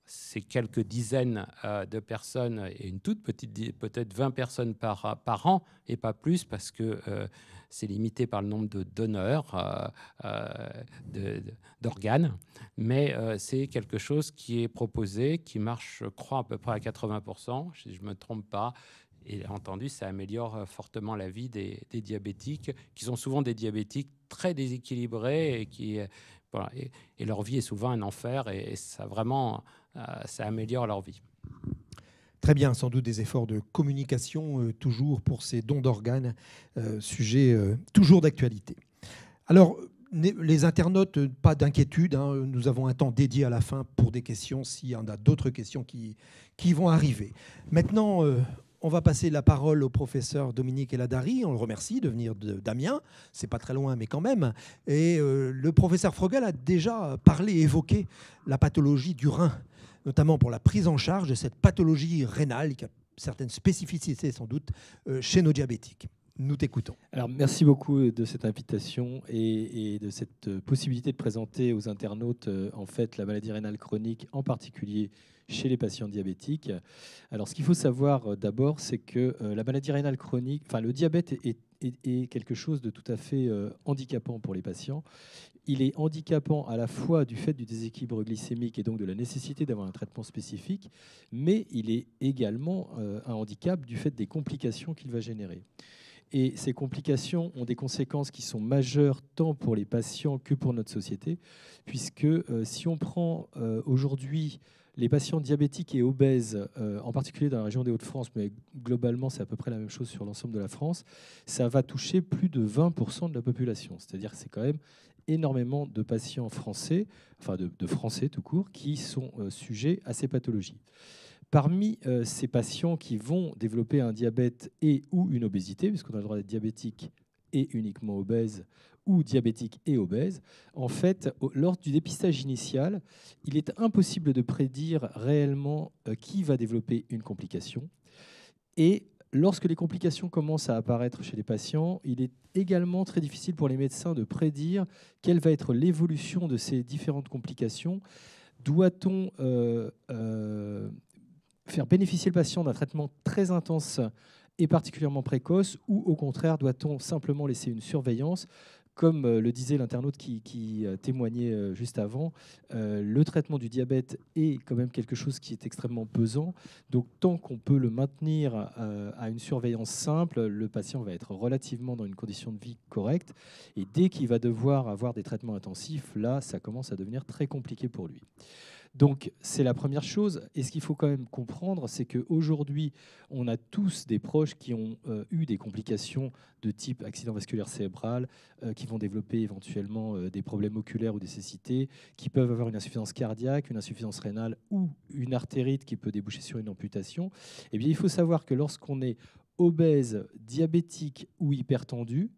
C'est quelques dizaines de personnes et une toute petite, peut-être 20 personnes par an, et pas plus, parce que c'est limité par le nombre de donneurs d'organes. Mais c'est quelque chose qui est proposé, qui marche, je crois, à peu près à 80%, si je ne me trompe pas. Et entendu, ça améliore fortement la vie des diabétiques, qui sont souvent des diabétiques très déséquilibrés et qui... Voilà, et leur vie est souvent un enfer, et ça vraiment, ça améliore leur vie. Très bien, sans doute des efforts de communication toujours pour ces dons d'organes, sujet toujours d'actualité. Alors, les internautes, pas d'inquiétude, hein, nous avons un temps dédié à la fin pour des questions, s'il y en a d'autres questions qui vont arriver. Maintenant, on va passer la parole au professeur Dominique Eladari. On le remercie de venir d'Amiens. C'est pas très loin, mais quand même. Et le professeur Frogel a déjà parlé, évoqué la pathologie du rein, notamment pour la prise en charge de cette pathologie rénale qui a certaines spécificités sans doute chez nos diabétiques. Nous t'écoutons. Alors, merci beaucoup de cette invitation et de cette possibilité de présenter aux internautes en fait la maladie rénale chronique, en particulier chez les patients diabétiques. Alors, ce qu'il faut savoir d'abord, c'est que la maladie rénale chronique, enfin le diabète est quelque chose de tout à fait handicapant pour les patients. Il est handicapant à la fois du fait du déséquilibre glycémique et donc de la nécessité d'avoir un traitement spécifique, mais il est également un handicap du fait des complications qu'il va générer. Et ces complications ont des conséquences qui sont majeures tant pour les patients que pour notre société, puisque si on prend aujourd'hui les patients diabétiques et obèses, en particulier dans la région des Hauts-de-France, mais globalement c'est à peu près la même chose sur l'ensemble de la France, ça va toucher plus de 20% de la population. C'est-à-dire que c'est quand même énormément de patients français, enfin de Français tout court, qui sont sujets à ces pathologies. Parmi ces patients qui vont développer un diabète et ou une obésité, puisqu'on a le droit d'être diabétique et uniquement obèse, ou diabétique et obèse, en fait, lors du dépistage initial, il est impossible de prédire réellement qui va développer une complication. Et lorsque les complications commencent à apparaître chez les patients, il est également très difficile pour les médecins de prédire quelle va être l'évolution de ces différentes complications. Doit-on faire bénéficier le patient d'un traitement très intense et particulièrement précoce, ou au contraire, doit-on simplement laisser une surveillance? Comme le disait l'internaute qui témoignait juste avant, le traitement du diabète est quand même quelque chose qui est extrêmement pesant. Donc tant qu'on peut le maintenir à une surveillance simple, le patient va être relativement dans une condition de vie correcte. Et dès qu'il va devoir avoir des traitements intensifs, là, ça commence à devenir très compliqué pour lui. Donc, c'est la première chose. Et ce qu'il faut quand même comprendre, c'est qu'aujourd'hui, on a tous des proches qui ont eu des complications de type accident vasculaire cérébral, qui vont développer éventuellement des problèmes oculaires ou des cécités, qui peuvent avoir une insuffisance cardiaque, une insuffisance rénale ou une artérite qui peut déboucher sur une amputation. Eh bien, il faut savoir que lorsqu'on est obèse, diabétique ou hypertendu,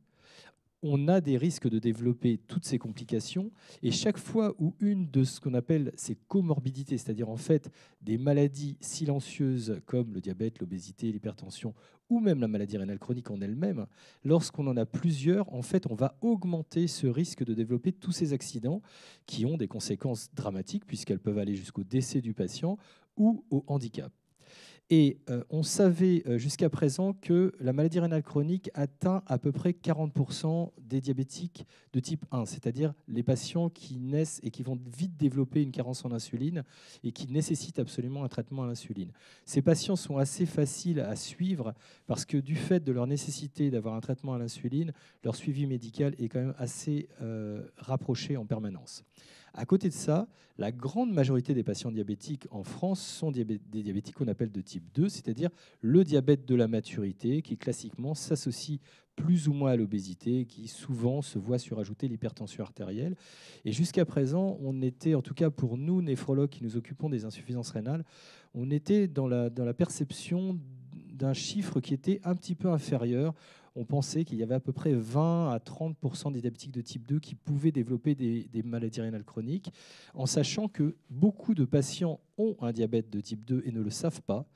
on a des risques de développer toutes ces complications. Et chaque fois où une de ce qu'on appelle ces comorbidités, c'est-à-dire en fait des maladies silencieuses comme le diabète, l'obésité, l'hypertension ou même la maladie rénale chronique en elle-même, lorsqu'on en a plusieurs, en fait, on va augmenter ce risque de développer tous ces accidents qui ont des conséquences dramatiques puisqu'elles peuvent aller jusqu'au décès du patient ou au handicap. Et on savait jusqu'à présent que la maladie rénale chronique atteint à peu près 40% des diabétiques de type 1, c'est-à-dire les patients qui naissent et qui vont vite développer une carence en insuline et qui nécessitent absolument un traitement à l'insuline. Ces patients sont assez faciles à suivre parce que du fait de leur nécessité d'avoir un traitement à l'insuline, leur suivi médical est quand même assez rapproché en permanence. À côté de ça, la grande majorité des patients diabétiques en France sont des diabétiques qu'on appelle de type 2, c'est-à-dire le diabète de la maturité, qui classiquement s'associe plus ou moins à l'obésité, qui souvent se voit surajouter l'hypertension artérielle. Et jusqu'à présent, on était, en tout cas pour nous, néphrologues qui nous occupons des insuffisances rénales, on était dans la perception d'un chiffre qui était un petit peu inférieur. On pensait qu'il y avait à peu près 20 à 30% des diabétiques de type 2 qui pouvaient développer des maladies rénales chroniques, en sachant que beaucoup de patients ont un diabète de type 2 et ne le savent pas,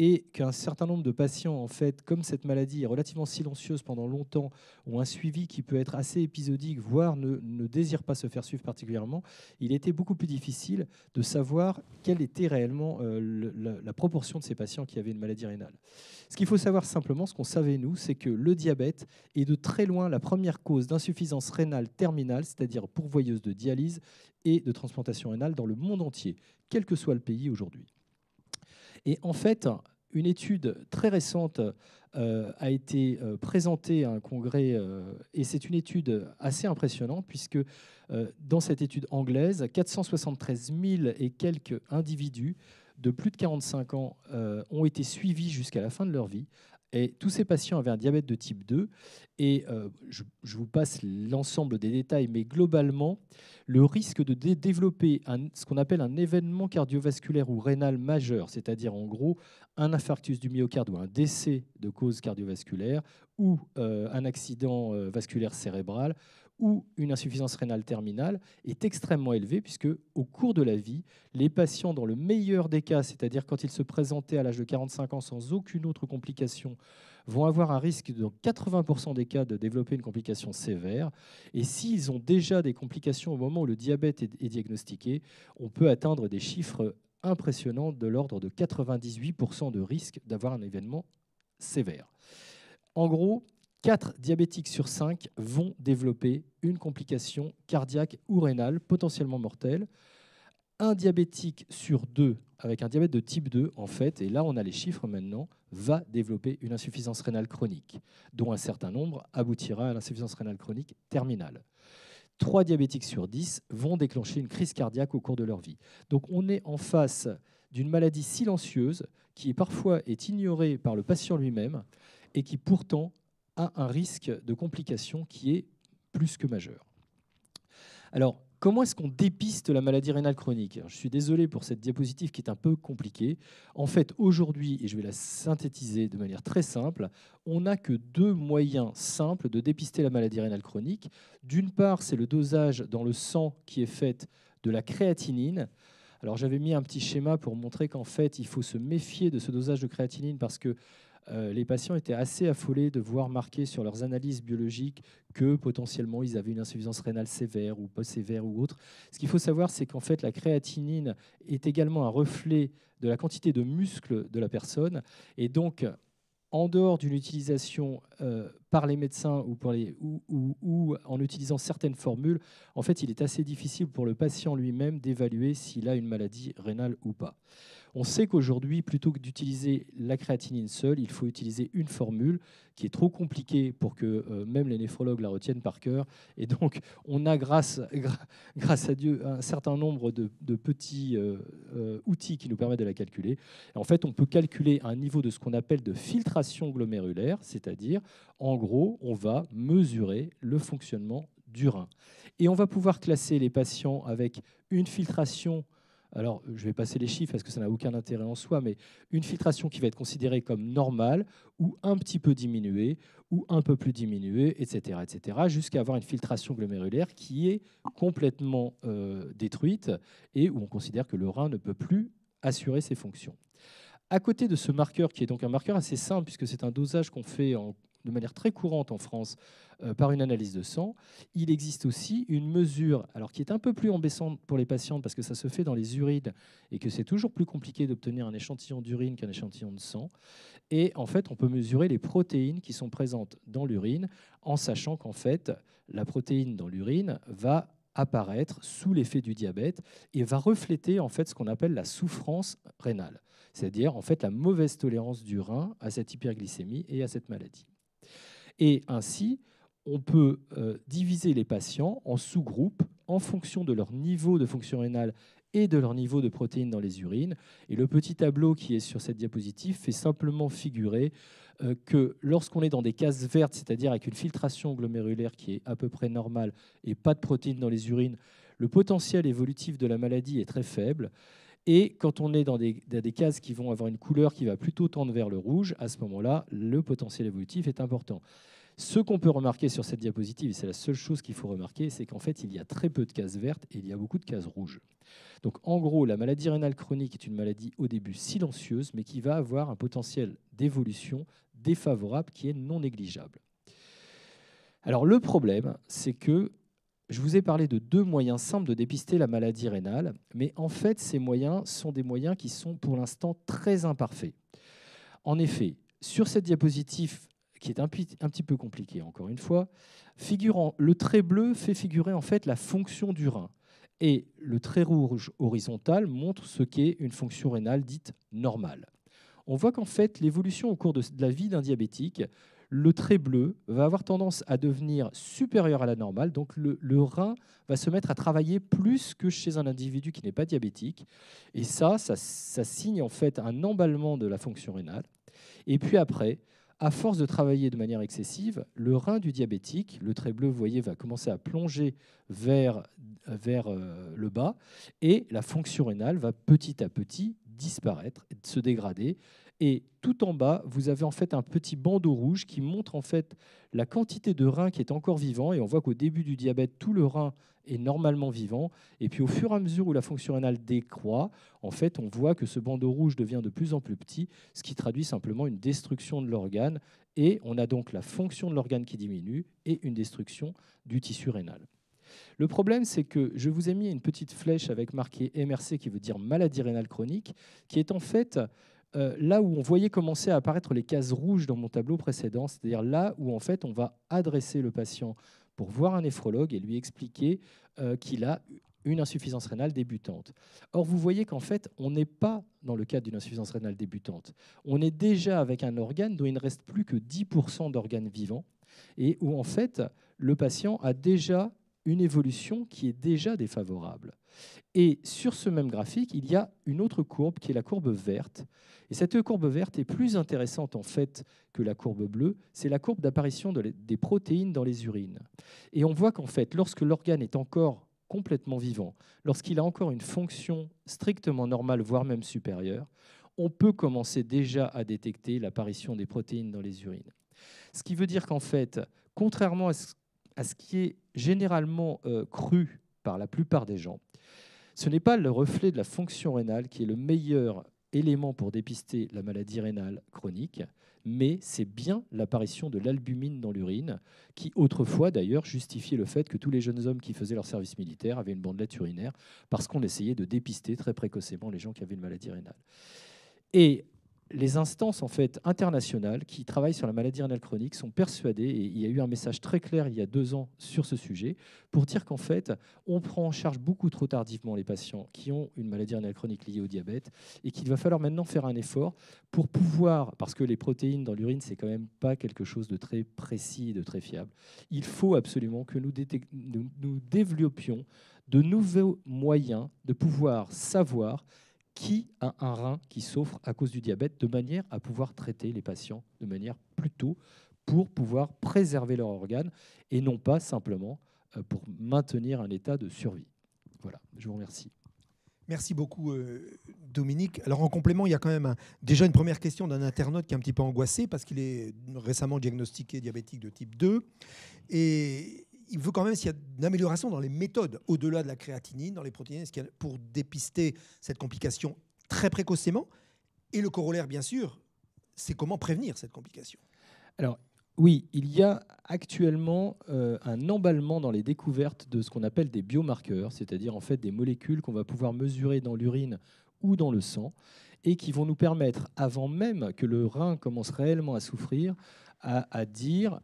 et qu'un certain nombre de patients, en fait, comme cette maladie est relativement silencieuse pendant longtemps, ont un suivi qui peut être assez épisodique, voire ne désire pas se faire suivre particulièrement, il était beaucoup plus difficile de savoir quelle était réellement la proportion de ces patients qui avaient une maladie rénale. Ce qu'il faut savoir simplement, ce qu'on savait nous, c'est que le diabète est de très loin la première cause d'insuffisance rénale terminale, c'est-à-dire pourvoyeuse de dialyse et de transplantation rénale dans le monde entier, quel que soit le pays aujourd'hui. Et en fait, une étude très récente a été présentée à un congrès, et c'est une étude assez impressionnante, puisque dans cette étude anglaise, 473 000 et quelques individus de plus de 45 ans ont été suivis jusqu'à la fin de leur vie. Et tous ces patients avaient un diabète de type 2. Et je vous passe l'ensemble des détails, mais globalement, le risque de développer ce qu'on appelle un événement cardiovasculaire ou rénal majeur, c'est-à-dire en gros un infarctus du myocarde ou un décès de cause cardiovasculaire, ou un accident vasculaire cérébral, ou une insuffisance rénale terminale, est extrêmement élevé, puisque au cours de la vie, les patients, dans le meilleur des cas, c'est-à-dire quand ils se présentaient à l'âge de 45 ans sans aucune autre complication, vont avoir un risque dans 80% des cas de développer une complication sévère. Et s'ils ont déjà des complications au moment où le diabète est diagnostiqué, on peut atteindre des chiffres impressionnants de l'ordre de 98% de risque d'avoir un événement sévère. En gros, 4 diabétiques sur 5 vont développer une complication cardiaque ou rénale potentiellement mortelle. Un diabétique sur 2 avec un diabète de type 2, en fait, et là on a les chiffres maintenant, va développer une insuffisance rénale chronique, dont un certain nombre aboutira à l'insuffisance rénale chronique terminale. 3 diabétiques sur 10 vont déclencher une crise cardiaque au cours de leur vie. Donc on est en face d'une maladie silencieuse qui parfois est ignorée par le patient lui-même et qui pourtant a un risque de complication qui est plus que majeur. Alors, comment est-ce qu'on dépiste la maladie rénale chronique? Alors, je suis désolé pour cette diapositive qui est un peu compliquée. En fait, aujourd'hui, et je vais la synthétiser de manière très simple, on n'a que 2 moyens simples de dépister la maladie rénale chronique. D'une part, c'est le dosage dans le sang qui est fait de la créatinine. Alors, j'avais mis un petit schéma pour montrer qu'en fait, il faut se méfier de ce dosage de créatinine parce que les patients étaient assez affolés de voir marqué sur leurs analyses biologiques que potentiellement ils avaient une insuffisance rénale sévère ou pas sévère ou autre. Ce qu'il faut savoir, c'est qu'en fait, la créatinine est également un reflet de la quantité de muscles de la personne. Et donc, en dehors d'une utilisation par les médecins ou en utilisant certaines formules, en fait, il est assez difficile pour le patient lui-même d'évaluer s'il a une maladie rénale ou pas. On sait qu'aujourd'hui, plutôt que d'utiliser la créatinine seule, il faut utiliser une formule qui est trop compliquée pour que même les néphrologues la retiennent par cœur. Et donc, on a, grâce à Dieu, un certain nombre de petits outils qui nous permettent de la calculer. Et en fait, on peut calculer un niveau de ce qu'on appelle de filtration glomérulaire, c'est-à-dire, en gros, on va mesurer le fonctionnement du rein. Et on va pouvoir classer les patients avec une filtration. Alors, je vais passer les chiffres parce que ça n'a aucun intérêt en soi, mais une filtration qui va être considérée comme normale ou un petit peu diminuée ou un peu plus diminuée, etc., jusqu'à avoir une filtration glomérulaire qui est complètement détruite et où on considère que le rein ne peut plus assurer ses fonctions. À côté de ce marqueur, qui est donc un marqueur assez simple puisque c'est un dosage qu'on fait de manière très courante en France par une analyse de sang, il existe aussi une mesure alors, qui est un peu plus embêtante pour les patientes parce que ça se fait dans les urines et que c'est toujours plus compliqué d'obtenir un échantillon d'urine qu'un échantillon de sang. Et en fait, on peut mesurer les protéines qui sont présentes dans l'urine en sachant qu'en fait, la protéine dans l'urine va apparaître sous l'effet du diabète et va refléter en fait ce qu'on appelle la souffrance rénale, c'est-à-dire en fait la mauvaise tolérance du rein à cette hyperglycémie et à cette maladie. Et ainsi, on peut diviser les patients en sous-groupes en fonction de leur niveau de fonction rénale et de leur niveau de protéines dans les urines. Et le petit tableau qui est sur cette diapositive fait simplement figurer que lorsqu'on est dans des cases vertes, c'est-à-dire avec une filtration glomérulaire qui est à peu près normale et pas de protéines dans les urines, le potentiel évolutif de la maladie est très faible. Et quand on est dans des cases qui vont avoir une couleur qui va plutôt tendre vers le rouge, à ce moment-là, le potentiel évolutif est important. Ce qu'on peut remarquer sur cette diapositive, et c'est la seule chose qu'il faut remarquer, c'est qu'en fait, il y a très peu de cases vertes et il y a beaucoup de cases rouges. Donc en gros, la maladie rénale chronique est une maladie au début silencieuse, mais qui va avoir un potentiel d'évolution défavorable qui est non négligeable. Alors le problème, c'est que je vous ai parlé de 2 moyens simples de dépister la maladie rénale, mais en fait, ces moyens sont des moyens qui sont pour l'instant très imparfaits. En effet, sur cette diapositive, qui est un petit peu compliquée, encore une fois, le trait bleu fait figurer en fait la fonction du rein. Et le trait rouge horizontal montre ce qu'est une fonction rénale dite normale. On voit qu'en fait, l'évolution au cours de la vie d'un diabétique, le trait bleu va avoir tendance à devenir supérieur à la normale, donc le rein va se mettre à travailler plus que chez un individu qui n'est pas diabétique. Et ça signe en fait un emballement de la fonction rénale. Et puis après, à force de travailler de manière excessive, le rein du diabétique, le trait bleu, vous voyez, va commencer à plonger vers le bas et la fonction rénale va petit à petit disparaître, se dégrader. Et tout en bas, vous avez en fait un petit bandeau rouge qui montre en fait la quantité de rein qui est encore vivant. Et on voit qu'au début du diabète, tout le rein est normalement vivant. Et puis au fur et à mesure où la fonction rénale décroît, en fait, on voit que ce bandeau rouge devient de plus en plus petit, ce qui traduit simplement une destruction de l'organe. Et on a donc la fonction de l'organe qui diminue et une destruction du tissu rénal. Le problème, c'est que je vous ai mis une petite flèche avec marqué MRC, qui veut dire maladie rénale chronique, qui est en fait là où on voyait commencer à apparaître les cases rouges dans mon tableau précédent, c'est-à-dire là où en fait on va adresser le patient pour voir un néphrologue et lui expliquer qu'il a une insuffisance rénale débutante. Or, vous voyez qu'en fait, on n'est pas dans le cadre d'une insuffisance rénale débutante. On est déjà avec un organe dont il ne reste plus que 10% d'organes vivants et où en fait, le patient a déjà une évolution qui est déjà défavorable. Et sur ce même graphique, il y a une autre courbe qui est la courbe verte. Et cette courbe verte est plus intéressante en fait que la courbe bleue. C'est la courbe d'apparition des protéines dans les urines. Et on voit qu'en fait, lorsque l'organe est encore complètement vivant, lorsqu'il a encore une fonction strictement normale, voire même supérieure, on peut commencer déjà à détecter l'apparition des protéines dans les urines. Ce qui veut dire qu'en fait, contrairement à ce qui est généralement cru par la plupart des gens, ce n'est pas le reflet de la fonction rénale qui est le meilleur élément pour dépister la maladie rénale chronique, mais c'est bien l'apparition de l'albumine dans l'urine, qui autrefois d'ailleurs justifiait le fait que tous les jeunes hommes qui faisaient leur service militaire avaient une bandelette urinaire, parce qu'on essayait de dépister très précocement les gens qui avaient une maladie rénale. Et les instances en fait, internationales qui travaillent sur la maladie rénale chronique sont persuadées, et il y a eu un message très clair il y a 2 ans sur ce sujet, pour dire qu'en fait, on prend en charge beaucoup trop tardivement les patients qui ont une maladie rénale chronique liée au diabète, et qu'il va falloir maintenant faire un effort pour pouvoir, parce que les protéines dans l'urine, c'est quand même pas quelque chose de très précis et de très fiable, il faut absolument que nous développions de nouveaux moyens de pouvoir savoir qui a un rein qui souffre à cause du diabète, de manière à pouvoir traiter les patients de manière plus tôt pour pouvoir préserver leur organe et non pas simplement pour maintenir un état de survie. Voilà, je vous remercie. Merci beaucoup, Dominique. Alors, en complément, il y a quand même déjà une première question d'un internaute qui est un petit peu angoissé parce qu'il est récemment diagnostiqué diabétique de type 2. Et il veut quand même s'il y a une amélioration dans les méthodes, au-delà de la créatinine, dans les protéines, pour dépister cette complication très précocement. Et le corollaire, bien sûr, c'est comment prévenir cette complication. Alors, oui, il y a actuellement un emballement dans les découvertes de ce qu'on appelle des biomarqueurs, c'est-à-dire en fait des molécules qu'on va pouvoir mesurer dans l'urine ou dans le sang et qui vont nous permettre, avant même que le rein commence réellement à souffrir, à dire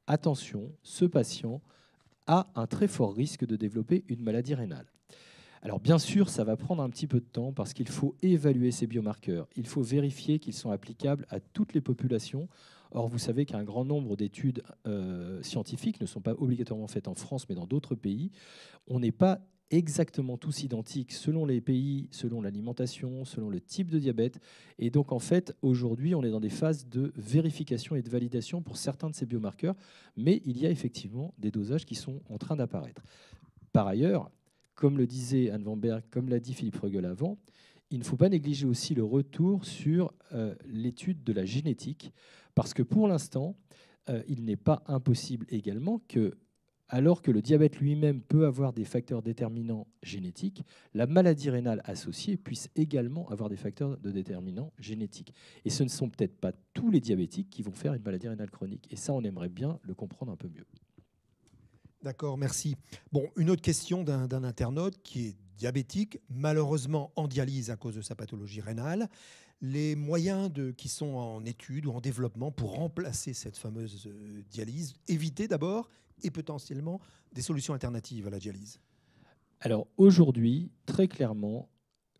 attention, ce patient a un très fort risque de développer une maladie rénale. Alors bien sûr, ça va prendre un petit peu de temps parce qu'il faut évaluer ces biomarqueurs. Il faut vérifier qu'ils sont applicables à toutes les populations. Or, vous savez qu'un grand nombre d'études scientifiques ne sont pas obligatoirement faites en France, mais dans d'autres pays. On n'est pas exactement tous identiques selon les pays, selon l'alimentation, selon le type de diabète. Et donc, en fait, aujourd'hui, on est dans des phases de vérification et de validation pour certains de ces biomarqueurs, mais il y a effectivement des dosages qui sont en train d'apparaître. Par ailleurs, comme le disait Anne Van Berg, comme l'a dit Philippe Frögel avant, il ne faut pas négliger aussi le retour sur l'étude de la génétique, parce que pour l'instant, il n'est pas impossible également que, alors que le diabète lui-même peut avoir des facteurs déterminants génétiques, la maladie rénale associée puisse également avoir des facteurs de déterminants génétiques. Et ce ne sont peut-être pas tous les diabétiques qui vont faire une maladie rénale chronique. Et ça, on aimerait bien le comprendre un peu mieux. D'accord, merci. Bon, une autre question d'un internaute qui est diabétique, malheureusement en dialyse à cause de sa pathologie rénale. Les moyens qui sont en étude ou en développement pour remplacer cette fameuse dialyse, éviter d'abord et potentiellement des solutions alternatives à la dialyse. Alors aujourd'hui, très clairement,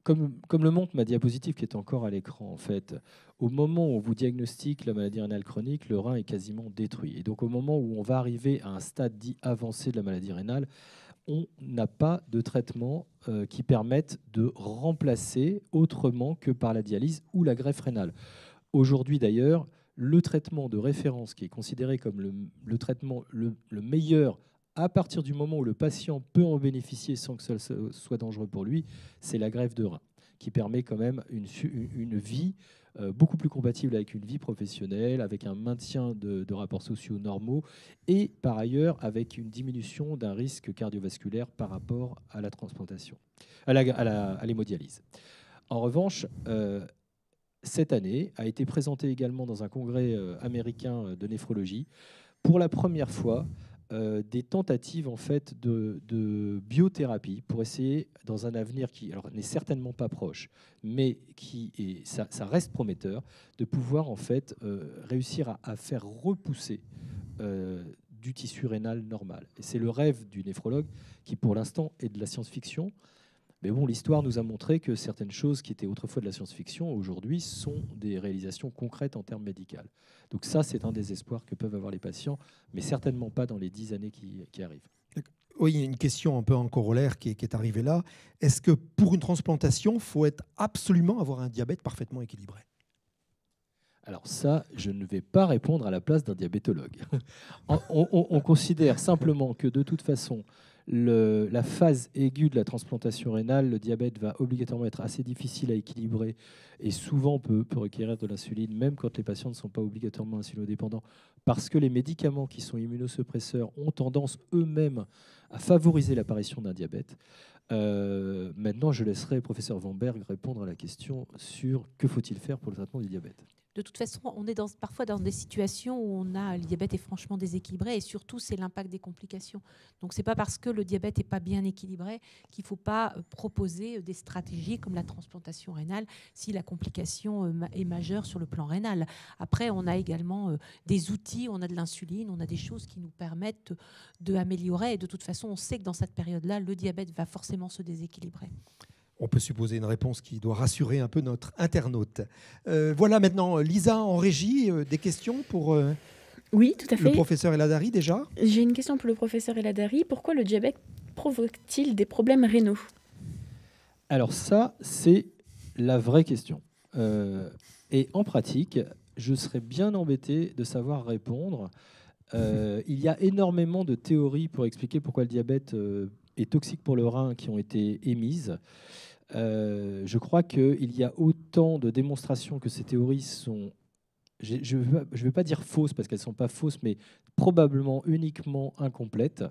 comme le montre ma diapositive qui est encore à l'écran, en fait, au moment où on vous diagnostique la maladie rénale chronique, le rein est quasiment détruit. Et donc au moment où on va arriver à un stade dit avancé de la maladie rénale, on n'a pas de traitement qui permette de remplacer autrement que par la dialyse ou la greffe rénale. Aujourd'hui d'ailleurs, le traitement de référence qui est considéré comme le traitement le meilleur à partir du moment où le patient peut en bénéficier sans que ça soit dangereux pour lui, c'est la greffe de rein, qui permet quand même une vie beaucoup plus compatible avec une vie professionnelle, avec un maintien de rapports sociaux normaux et par ailleurs avec une diminution d'un risque cardiovasculaire par rapport à la transplantation, à l'hémodialyse. En revanche, cette année a été présenté également dans un congrès américain de néphrologie pour la première fois des tentatives en fait de biothérapie pour essayer dans un avenir qui n'est certainement pas proche, mais ça reste prometteur de pouvoir en fait réussir à faire repousser du tissu rénal normal. Et c'est le rêve du néphrologue qui pour l'instant est de la science-fiction. Mais bon, l'histoire nous a montré que certaines choses qui étaient autrefois de la science-fiction, aujourd'hui, sont des réalisations concrètes en termes médicaux. Donc ça, c'est un des espoirs que peuvent avoir les patients, mais certainement pas dans les 10 années qui arrivent. Oui, il y a une question un peu en corollaire qui est arrivée là. Est-ce que pour une transplantation, il faut absolument avoir un diabète parfaitement équilibré ? Alors ça, je ne vais pas répondre à la place d'un diabétologue. On considère simplement que de toute façon, la phase aiguë de la transplantation rénale, le diabète va obligatoirement être assez difficile à équilibrer et souvent peut requérir de l'insuline, même quand les patients ne sont pas obligatoirement insulinodépendants, parce que les médicaments qui sont immunosuppresseurs ont tendance eux-mêmes à favoriser l'apparition d'un diabète. Maintenant, je laisserai le professeur Van Berg répondre à la question sur que faut-il faire pour le traitement du diabète. De toute façon, on est parfois dans des situations où le diabète est franchement déséquilibré et surtout, c'est l'impact des complications. Donc, ce n'est pas parce que le diabète n'est pas bien équilibré qu'il ne faut pas proposer des stratégies comme la transplantation rénale si la complication est majeure sur le plan rénal. Après, on a également des outils, on a de l'insuline, on a des choses qui nous permettent d'améliorer. Et de toute façon, on sait que dans cette période-là, le diabète va forcément se déséquilibrer. On peut supposer une réponse qui doit rassurer un peu notre internaute. Voilà maintenant, Lisa en régie, des questions pour oui, tout à fait. Le professeur Eladari déjà. J'ai une question pour le professeur Eladari. Pourquoi le diabète provoque-t-il des problèmes rénaux ? Alors ça, c'est la vraie question. Et en pratique, je serais bien embêté de savoir répondre. Il y a énormément de théories pour expliquer pourquoi le diabète est toxique pour le rein qui ont été émises. Je crois qu'il y a autant de démonstrations que ces théories sont, je ne vais pas dire fausses parce qu'elles ne sont pas fausses, mais probablement uniquement incomplètes.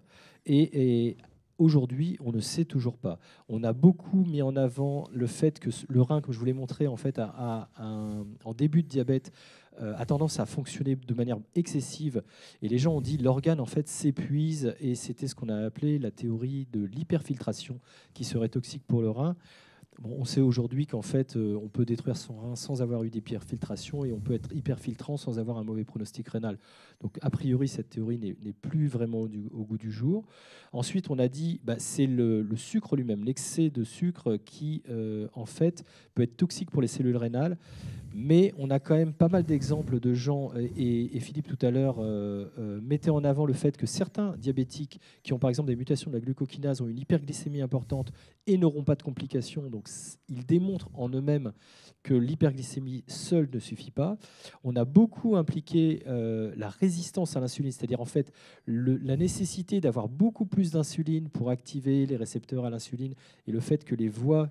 Et aujourd'hui, on ne sait toujours pas. On a beaucoup mis en avant le fait que le rein, comme je vous l'ai montré, en fait, en début de diabète, a tendance à fonctionner de manière excessive. Et les gens ont dit l'organe en fait s'épuise et c'était ce qu'on a appelé la théorie de l'hyperfiltration qui serait toxique pour le rein. Bon, on sait aujourd'hui qu'en fait, on peut détruire son rein sans avoir eu d'hyperfiltration et on peut être hyperfiltrant sans avoir un mauvais pronostic rénal. Donc, a priori, cette théorie n'est plus vraiment au goût du jour. Ensuite, on a dit c'est le sucre lui-même, l'excès de sucre qui, en fait, peut être toxique pour les cellules rénales. Mais on a quand même pas mal d'exemples de gens, et Philippe tout à l'heure mettait en avant le fait que certains diabétiques qui ont par exemple des mutations de la glucokinase ont une hyperglycémie importante et n'auront pas de complications. Donc ils démontrent en eux-mêmes que l'hyperglycémie seule ne suffit pas. On a beaucoup impliqué la résistance à l'insuline, c'est-à-dire en fait la nécessité d'avoir beaucoup plus d'insuline pour activer les récepteurs à l'insuline, et le fait que les voies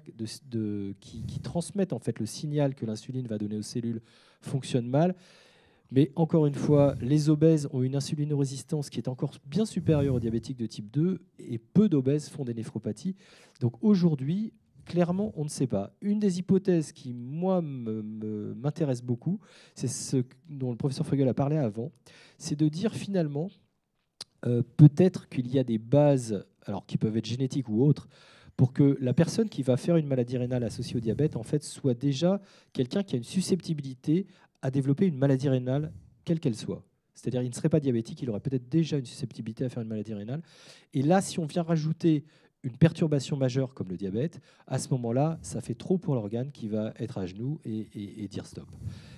qui transmettent en fait le signal que l'insuline va donner aux cellules fonctionnent mal. Mais encore une fois, les obèses ont une insulinorésistance qui est encore bien supérieure aux diabétiques de type 2, et peu d'obèses font des néphropathies. Donc aujourd'hui, clairement, on ne sait pas. Une des hypothèses qui, moi, m'intéresse beaucoup, c'est ce dont le professeur Frögel a parlé avant, c'est de dire finalement, peut-être qu'il y a des bases, alors qui peuvent être génétiques ou autres, pour que la personne qui va faire une maladie rénale associée au diabète, en fait, soit déjà quelqu'un qui a une susceptibilité à développer une maladie rénale, quelle qu'elle soit. C'est-à-dire qu'il ne serait pas diabétique, il aurait peut-être déjà une susceptibilité à faire une maladie rénale. Et là, si on vient rajouter une perturbation majeure comme le diabète, à ce moment-là, ça fait trop pour l'organe qui va être à genoux et dire stop.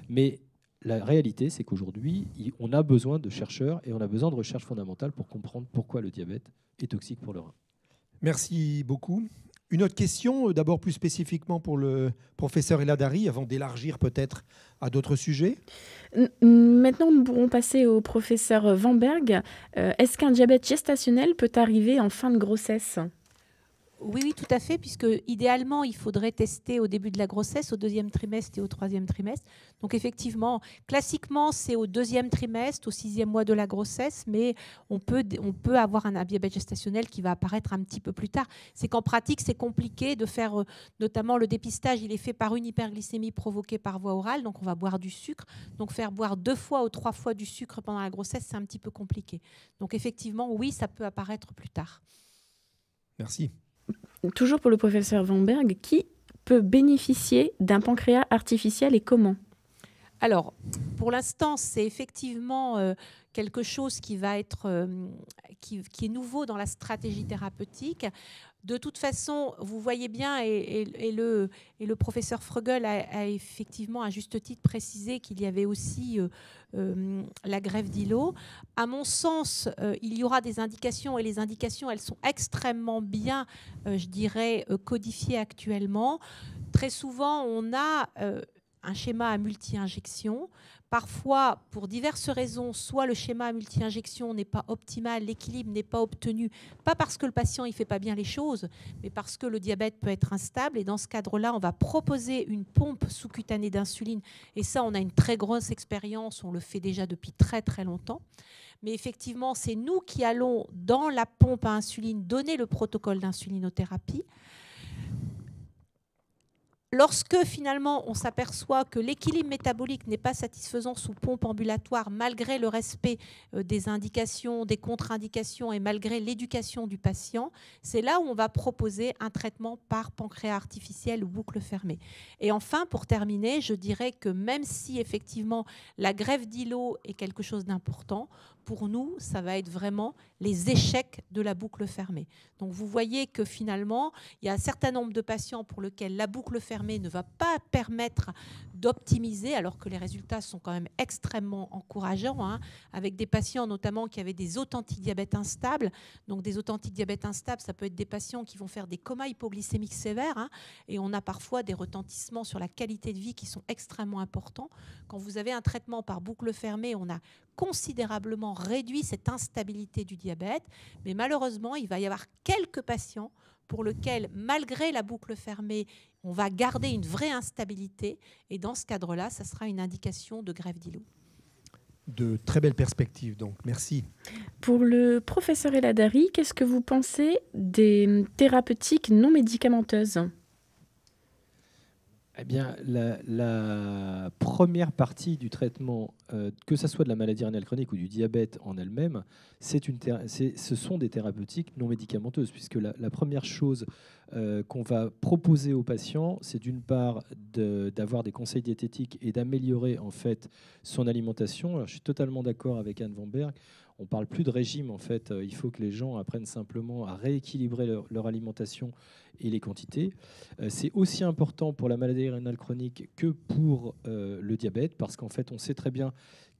Mais la réalité, c'est qu'aujourd'hui, on a besoin de chercheurs et on a besoin de recherche fondamentale pour comprendre pourquoi le diabète est toxique pour le rein. Merci beaucoup. Une autre question, d'abord plus spécifiquement pour le professeur Eladari, avant d'élargir peut-être à d'autres sujets. Maintenant, nous pourrons passer au professeur Vanberg. Est-ce qu'un diabète gestationnel peut arriver en fin de grossesse ? Oui, tout à fait, puisque idéalement, il faudrait tester au début de la grossesse, au 2e trimestre et au 3e trimestre. Donc effectivement, classiquement, c'est au 2e trimestre, au 6e mois de la grossesse, mais on peut avoir un diabète gestationnel qui va apparaître un petit peu plus tard. C'est qu'en pratique, c'est compliqué de faire, notamment le dépistage, il est fait par une hyperglycémie provoquée par voie orale, donc on va boire du sucre. Donc faire boire 2 fois ou 3 fois du sucre pendant la grossesse, c'est un petit peu compliqué. Donc effectivement, oui, ça peut apparaître plus tard. Merci. Toujours pour le professeur Vanberg, qui peut bénéficier d'un pancréas artificiel et comment ? Alors, pour l'instant, c'est effectivement quelque chose qui va être qui est nouveau dans la stratégie thérapeutique. De toute façon, vous voyez bien, et le professeur Frögel a effectivement à juste titre précisé qu'il y avait aussi la greffe d'îlot. À mon sens, il y aura des indications, et les indications, elles sont extrêmement bien, je dirais, codifiées actuellement. Très souvent, on a un schéma à multi-injection. Parfois, pour diverses raisons, soit le schéma à multi-injection n'est pas optimal, l'équilibre n'est pas obtenu, pas parce que le patient ne fait pas bien les choses, mais parce que le diabète peut être instable. Et dans ce cadre-là, on va proposer une pompe sous-cutanée d'insuline. Et ça, on a une très grosse expérience, on le fait déjà depuis très très longtemps. Mais effectivement, c'est nous qui allons, dans la pompe à insuline, donner le protocole d'insulinothérapie. Lorsque finalement on s'aperçoit que l'équilibre métabolique n'est pas satisfaisant sous pompe ambulatoire, malgré le respect des indications, des contre-indications et malgré l'éducation du patient, c'est là où on va proposer un traitement par pancréas artificiel ou boucle fermée. Et enfin, pour terminer, je dirais que même si effectivement la greffe d'îlot est quelque chose d'important, pour nous, ça va être vraiment les échecs de la boucle fermée. Donc vous voyez que finalement, il y a un certain nombre de patients pour lesquels la boucle fermée ne va pas permettre d'optimiser, alors que les résultats sont quand même extrêmement encourageants, avec des patients notamment qui avaient des authentiques diabètes instables. Donc des authentiques diabètes instables, ça peut être des patients qui vont faire des comas hypoglycémiques sévères, et on a parfois des retentissements sur la qualité de vie qui sont extrêmement importants. Quand vous avez un traitement par boucle fermée, on a considérablement réduit cette instabilité du diabète, mais malheureusement, il va y avoir quelques patients pour lesquels, malgré la boucle fermée, on va garder une vraie instabilité, et dans ce cadre-là, ça sera une indication de greffe d'îlot. De très belles perspectives, donc merci. Pour le professeur Eladari, qu'est-ce que vous pensez des thérapeutiques non médicamenteuses ? Eh bien, la première partie du traitement, que ce soit de la maladie rénale chronique ou du diabète en elle-même, ce sont des thérapeutiques non médicamenteuses, puisque la première chose qu'on va proposer aux patients, c'est d'une part d'avoir des conseils diététiques et d'améliorer en fait son alimentation. Alors, je suis totalement d'accord avec Anne Vanberg. On ne parle plus de régime, en fait. Il faut que les gens apprennent simplement à rééquilibrer leur alimentation et les quantités. C'est aussi important pour la maladie rénale chronique que pour le diabète, parce qu'en fait, on sait très bien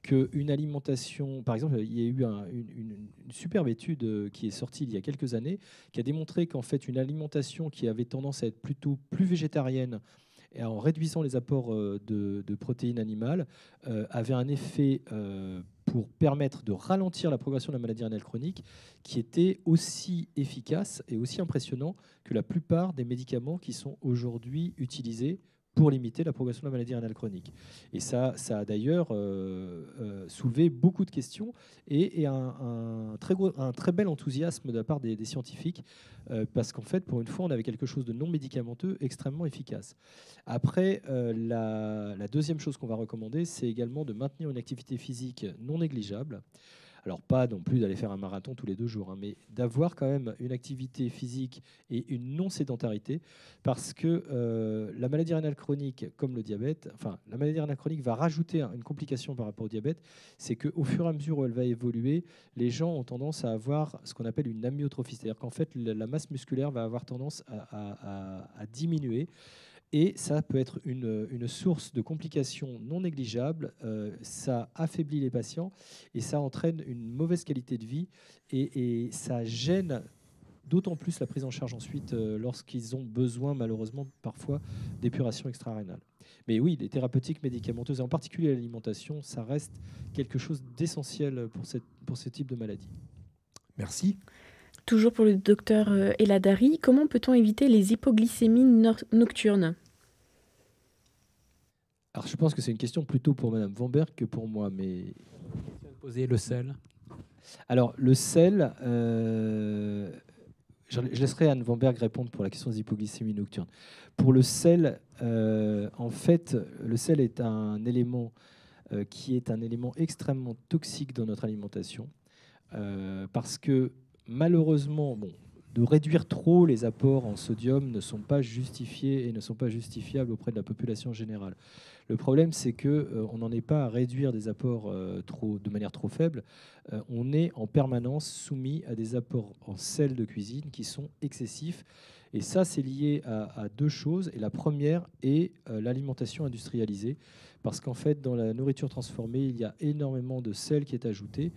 qu'une alimentation... Par exemple, il y a eu une superbe étude qui est sortie il y a quelques années, qui a démontré qu'en fait, une alimentation qui avait tendance à être plutôt plus végétarienne, et en réduisant les apports de protéines animales, avait un effet pour permettre de ralentir la progression de la maladie rénale chronique qui était aussi efficace et aussi impressionnant que la plupart des médicaments qui sont aujourd'hui utilisés pour limiter la progression de la maladie rénale chronique. Et ça a d'ailleurs soulevé beaucoup de questions et un très bel enthousiasme de la part des scientifiques, parce qu'en fait, pour une fois, on avait quelque chose de non médicamenteux extrêmement efficace. Après, la deuxième chose qu'on va recommander, c'est également de maintenir une activité physique non négligeable. Alors pas non plus d'aller faire un marathon tous les 2 jours, mais d'avoir quand même une activité physique et une non-sédentarité, parce que la maladie rénale chronique, comme le diabète, enfin la maladie rénale chronique va rajouter une complication par rapport au diabète, c'est qu'au fur et à mesure où elle va évoluer, les gens ont tendance à avoir ce qu'on appelle une amyotrophie, c'est-à-dire qu'en fait la masse musculaire va avoir tendance à diminuer. Et ça peut être une source de complications non négligeables. Ça affaiblit les patients et ça entraîne une mauvaise qualité de vie. Et ça gêne d'autant plus la prise en charge ensuite lorsqu'ils ont besoin, malheureusement, parfois, d'épuration extra-rénale. Mais oui, les thérapeutiques médicamenteuses, et en particulier l'alimentation, ça reste quelque chose d'essentiel pour ce type de maladie. Merci. Toujours pour le docteur Eladari, comment peut-on éviter les hypoglycémies nocturnes ? Alors, je pense que c'est une question plutôt pour Madame Vanberg que pour moi, mais... Poser le sel. Alors, le sel, je laisserai Anne Vanberg répondre pour la question des hypoglycémies nocturnes. Pour le sel, en fait, le sel est un élément qui est un élément extrêmement toxique dans notre alimentation, parce que malheureusement, de réduire trop les apports en sodium ne sont pas justifiés et ne sont pas justifiables auprès de la population générale. Le problème, c'est qu'on n'en est pas à réduire des apports de manière trop faible. On est en permanence soumis à des apports en sel de cuisine qui sont excessifs. Et ça, c'est lié à 2 choses. Et la première est l'alimentation industrialisée. Parce qu'en fait, dans la nourriture transformée, il y a énormément de sel qui est ajouté.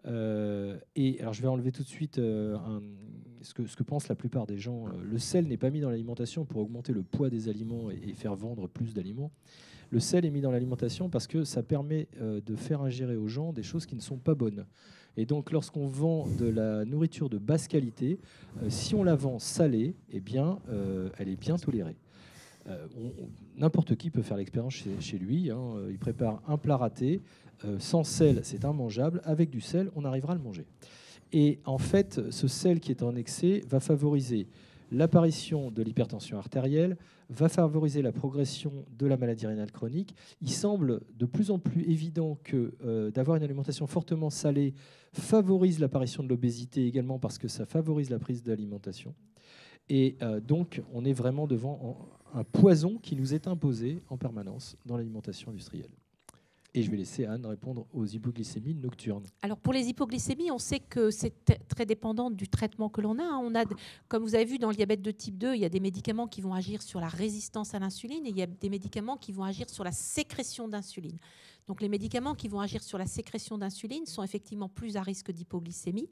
Et alors, je vais enlever tout de suite ce que pensent la plupart des gens. Le sel n'est pas mis dans l'alimentation pour augmenter le poids des aliments et faire vendre plus d'aliments. Le sel est mis dans l'alimentation parce que ça permet de faire ingérer aux gens des choses qui ne sont pas bonnes. Et donc, lorsqu'on vend de la nourriture de basse qualité, si on la vend salée, eh bien, elle est bien tolérée. N'importe qui peut faire l'expérience chez lui. Il prépare un plat raté. Sans sel, c'est immangeable. Avec du sel, on arrivera à le manger. Et en fait, ce sel qui est en excès va favoriser l'apparition de l'hypertension artérielle, va favoriser la progression de la maladie rénale chronique. Il semble de plus en plus évident que d'avoir une alimentation fortement salée favorise l'apparition de l'obésité également parce que ça favorise la prise d'alimentation. Et donc, on est vraiment devant un poison qui nous est imposé en permanence dans l'alimentation industrielle. Et je vais laisser Anne répondre aux hypoglycémies nocturnes. Alors pour les hypoglycémies, on sait que c'est très dépendant du traitement que l'on a. On a, comme vous avez vu dans le diabète de type 2, il y a des médicaments qui vont agir sur la résistance à l'insuline et il y a des médicaments qui vont agir sur la sécrétion d'insuline. Donc les médicaments qui vont agir sur la sécrétion d'insuline sont effectivement plus à risque d'hypoglycémie.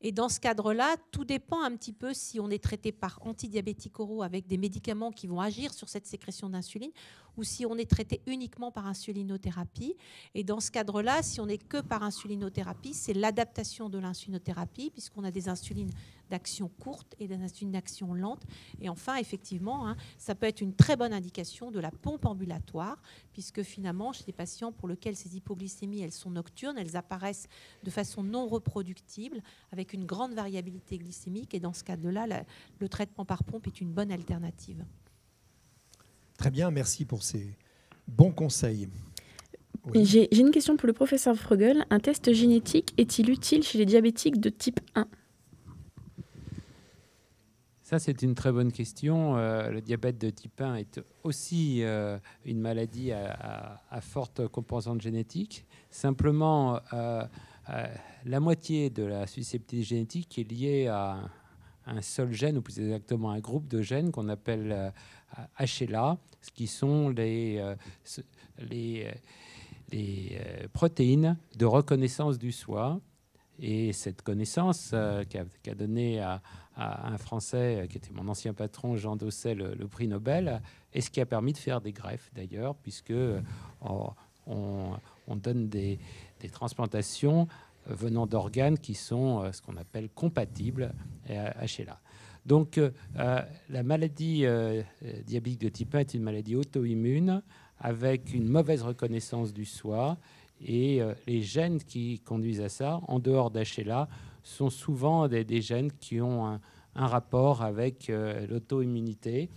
Et dans ce cadre-là, tout dépend un petit peu si on est traité par antidiabétiques oraux avec des médicaments qui vont agir sur cette sécrétion d'insuline ou si on est traité uniquement par insulinothérapie. Et dans ce cadre-là, si on n'est que par insulinothérapie, c'est l'adaptation de l'insulinothérapie puisqu'on a des insulines d'action courte et des insulines d'action lente. Et enfin, effectivement, ça peut être une très bonne indication de la pompe ambulatoire puisque finalement, chez des patients pour lesquels ces hypoglycémies, elles sont nocturnes, elles apparaissent de façon non reproductible avec une grande variabilité glycémique. Et dans ce cadre-là, le traitement par pompe est une bonne alternative. Très bien, merci pour ces bons conseils. Oui. J'ai une question pour le professeur Frögel. Un test génétique est-il utile chez les diabétiques de type 1 ? Ça, c'est une très bonne question. Le diabète de type 1 est aussi une maladie à forte composante génétique. Simplement, la moitié de la susceptibilité génétique est liée à un seul gène, ou plus exactement un groupe de gènes qu'on appelle HLA, ce qui sont les protéines de reconnaissance du soi. Et cette connaissance qu'a donnée à un Français qui était mon ancien patron, Jean Dosset, le prix Nobel, est ce qui a permis de faire des greffes d'ailleurs, puisque on donne des transplantations venant d'organes qui sont ce qu'on appelle compatibles à HLA. Donc la maladie diabétique de type 1 est une maladie auto-immune avec une mauvaise reconnaissance du soi, et les gènes qui conduisent à ça, en dehors d'HLA, sont souvent des gènes qui ont un rapport avec l'auto-immunité.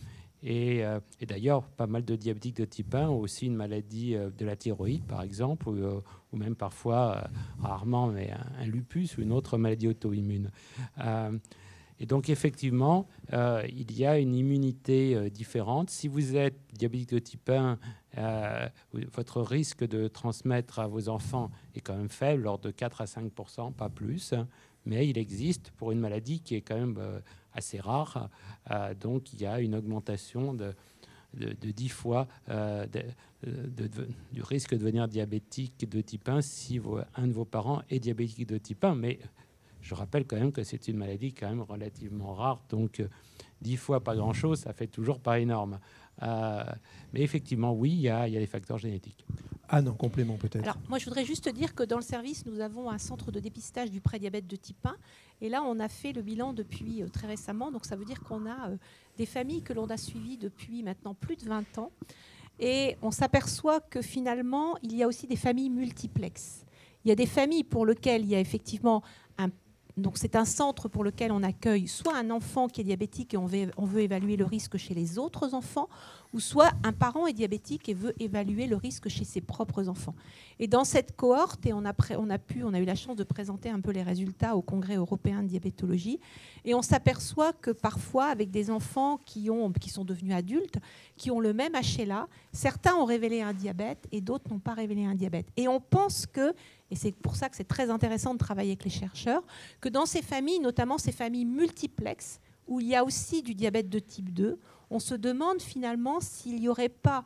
Et d'ailleurs, pas mal de diabétiques de type 1 ont aussi une maladie de la thyroïde, par exemple, ou même parfois, rarement, mais un lupus ou une autre maladie auto-immune. Et donc, effectivement, il y a une immunité différente. Si vous êtes diabétique de type 1, votre risque de transmettre à vos enfants est quand même faible, l'ordre de 4 à 5%, pas plus. Mais il existe pour une maladie qui est quand même assez rare. Donc, il y a une augmentation de 10 fois du risque de devenir diabétique de type 1 si un de vos parents est diabétique de type 1. Mais je rappelle quand même que c'est une maladie quand même relativement rare. Donc, 10 fois pas grand-chose, ça fait toujours pas énorme. Mais effectivement, oui, il y a des facteurs génétiques. Anne, en complément peut-être. Alors, moi, je voudrais juste dire que dans le service, nous avons un centre de dépistage du prédiabète de type 1. Et là, on a fait le bilan depuis très récemment. Donc, ça veut dire qu'on a des familles que l'on a suivies depuis maintenant plus de 20 ans. Et on s'aperçoit que finalement, il y a aussi des familles multiplexes. Il y a des familles pour lesquelles il y a effectivement donc c'est un centre pour lequel on accueille soit un enfant qui est diabétique et on veut évaluer le risque chez les autres enfants, ou soit un parent est diabétique et veut évaluer le risque chez ses propres enfants. Et dans cette cohorte, et on a eu la chance de présenter un peu les résultats au Congrès européen de diabétologie, et on s'aperçoit que parfois, avec des enfants qui sont devenus adultes, qui ont le même HLA, certains ont révélé un diabète et d'autres n'ont pas révélé un diabète. Et on pense que, et c'est pour ça que c'est très intéressant de travailler avec les chercheurs, que dans ces familles, notamment ces familles multiplexes, où il y a aussi du diabète de type 2, on se demande finalement s'il n'y aurait pas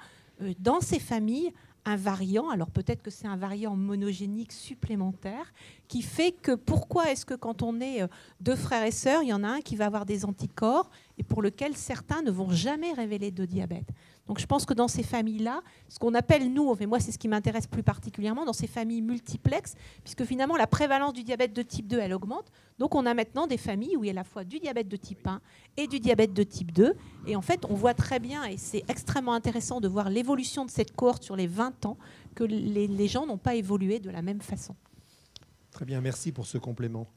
dans ces familles un variant, alors peut-être que c'est un variant monogénique supplémentaire, qui fait que pourquoi est-ce que quand on est deux frères et sœurs, il y en a un qui va avoir des anticorps et pour lequel certains ne vont jamais révéler de diabète. Donc je pense que dans ces familles-là, ce qu'on appelle nous, mais moi c'est ce qui m'intéresse plus particulièrement, dans ces familles multiplexes, puisque finalement la prévalence du diabète de type 2, elle augmente. Donc on a maintenant des familles où il y a à la fois du diabète de type 1 et du diabète de type 2. Et en fait, on voit très bien, et c'est extrêmement intéressant de voir l'évolution de cette cohorte sur les 20 ans, que les gens n'ont pas évolué de la même façon. Très bien, merci pour ce complément.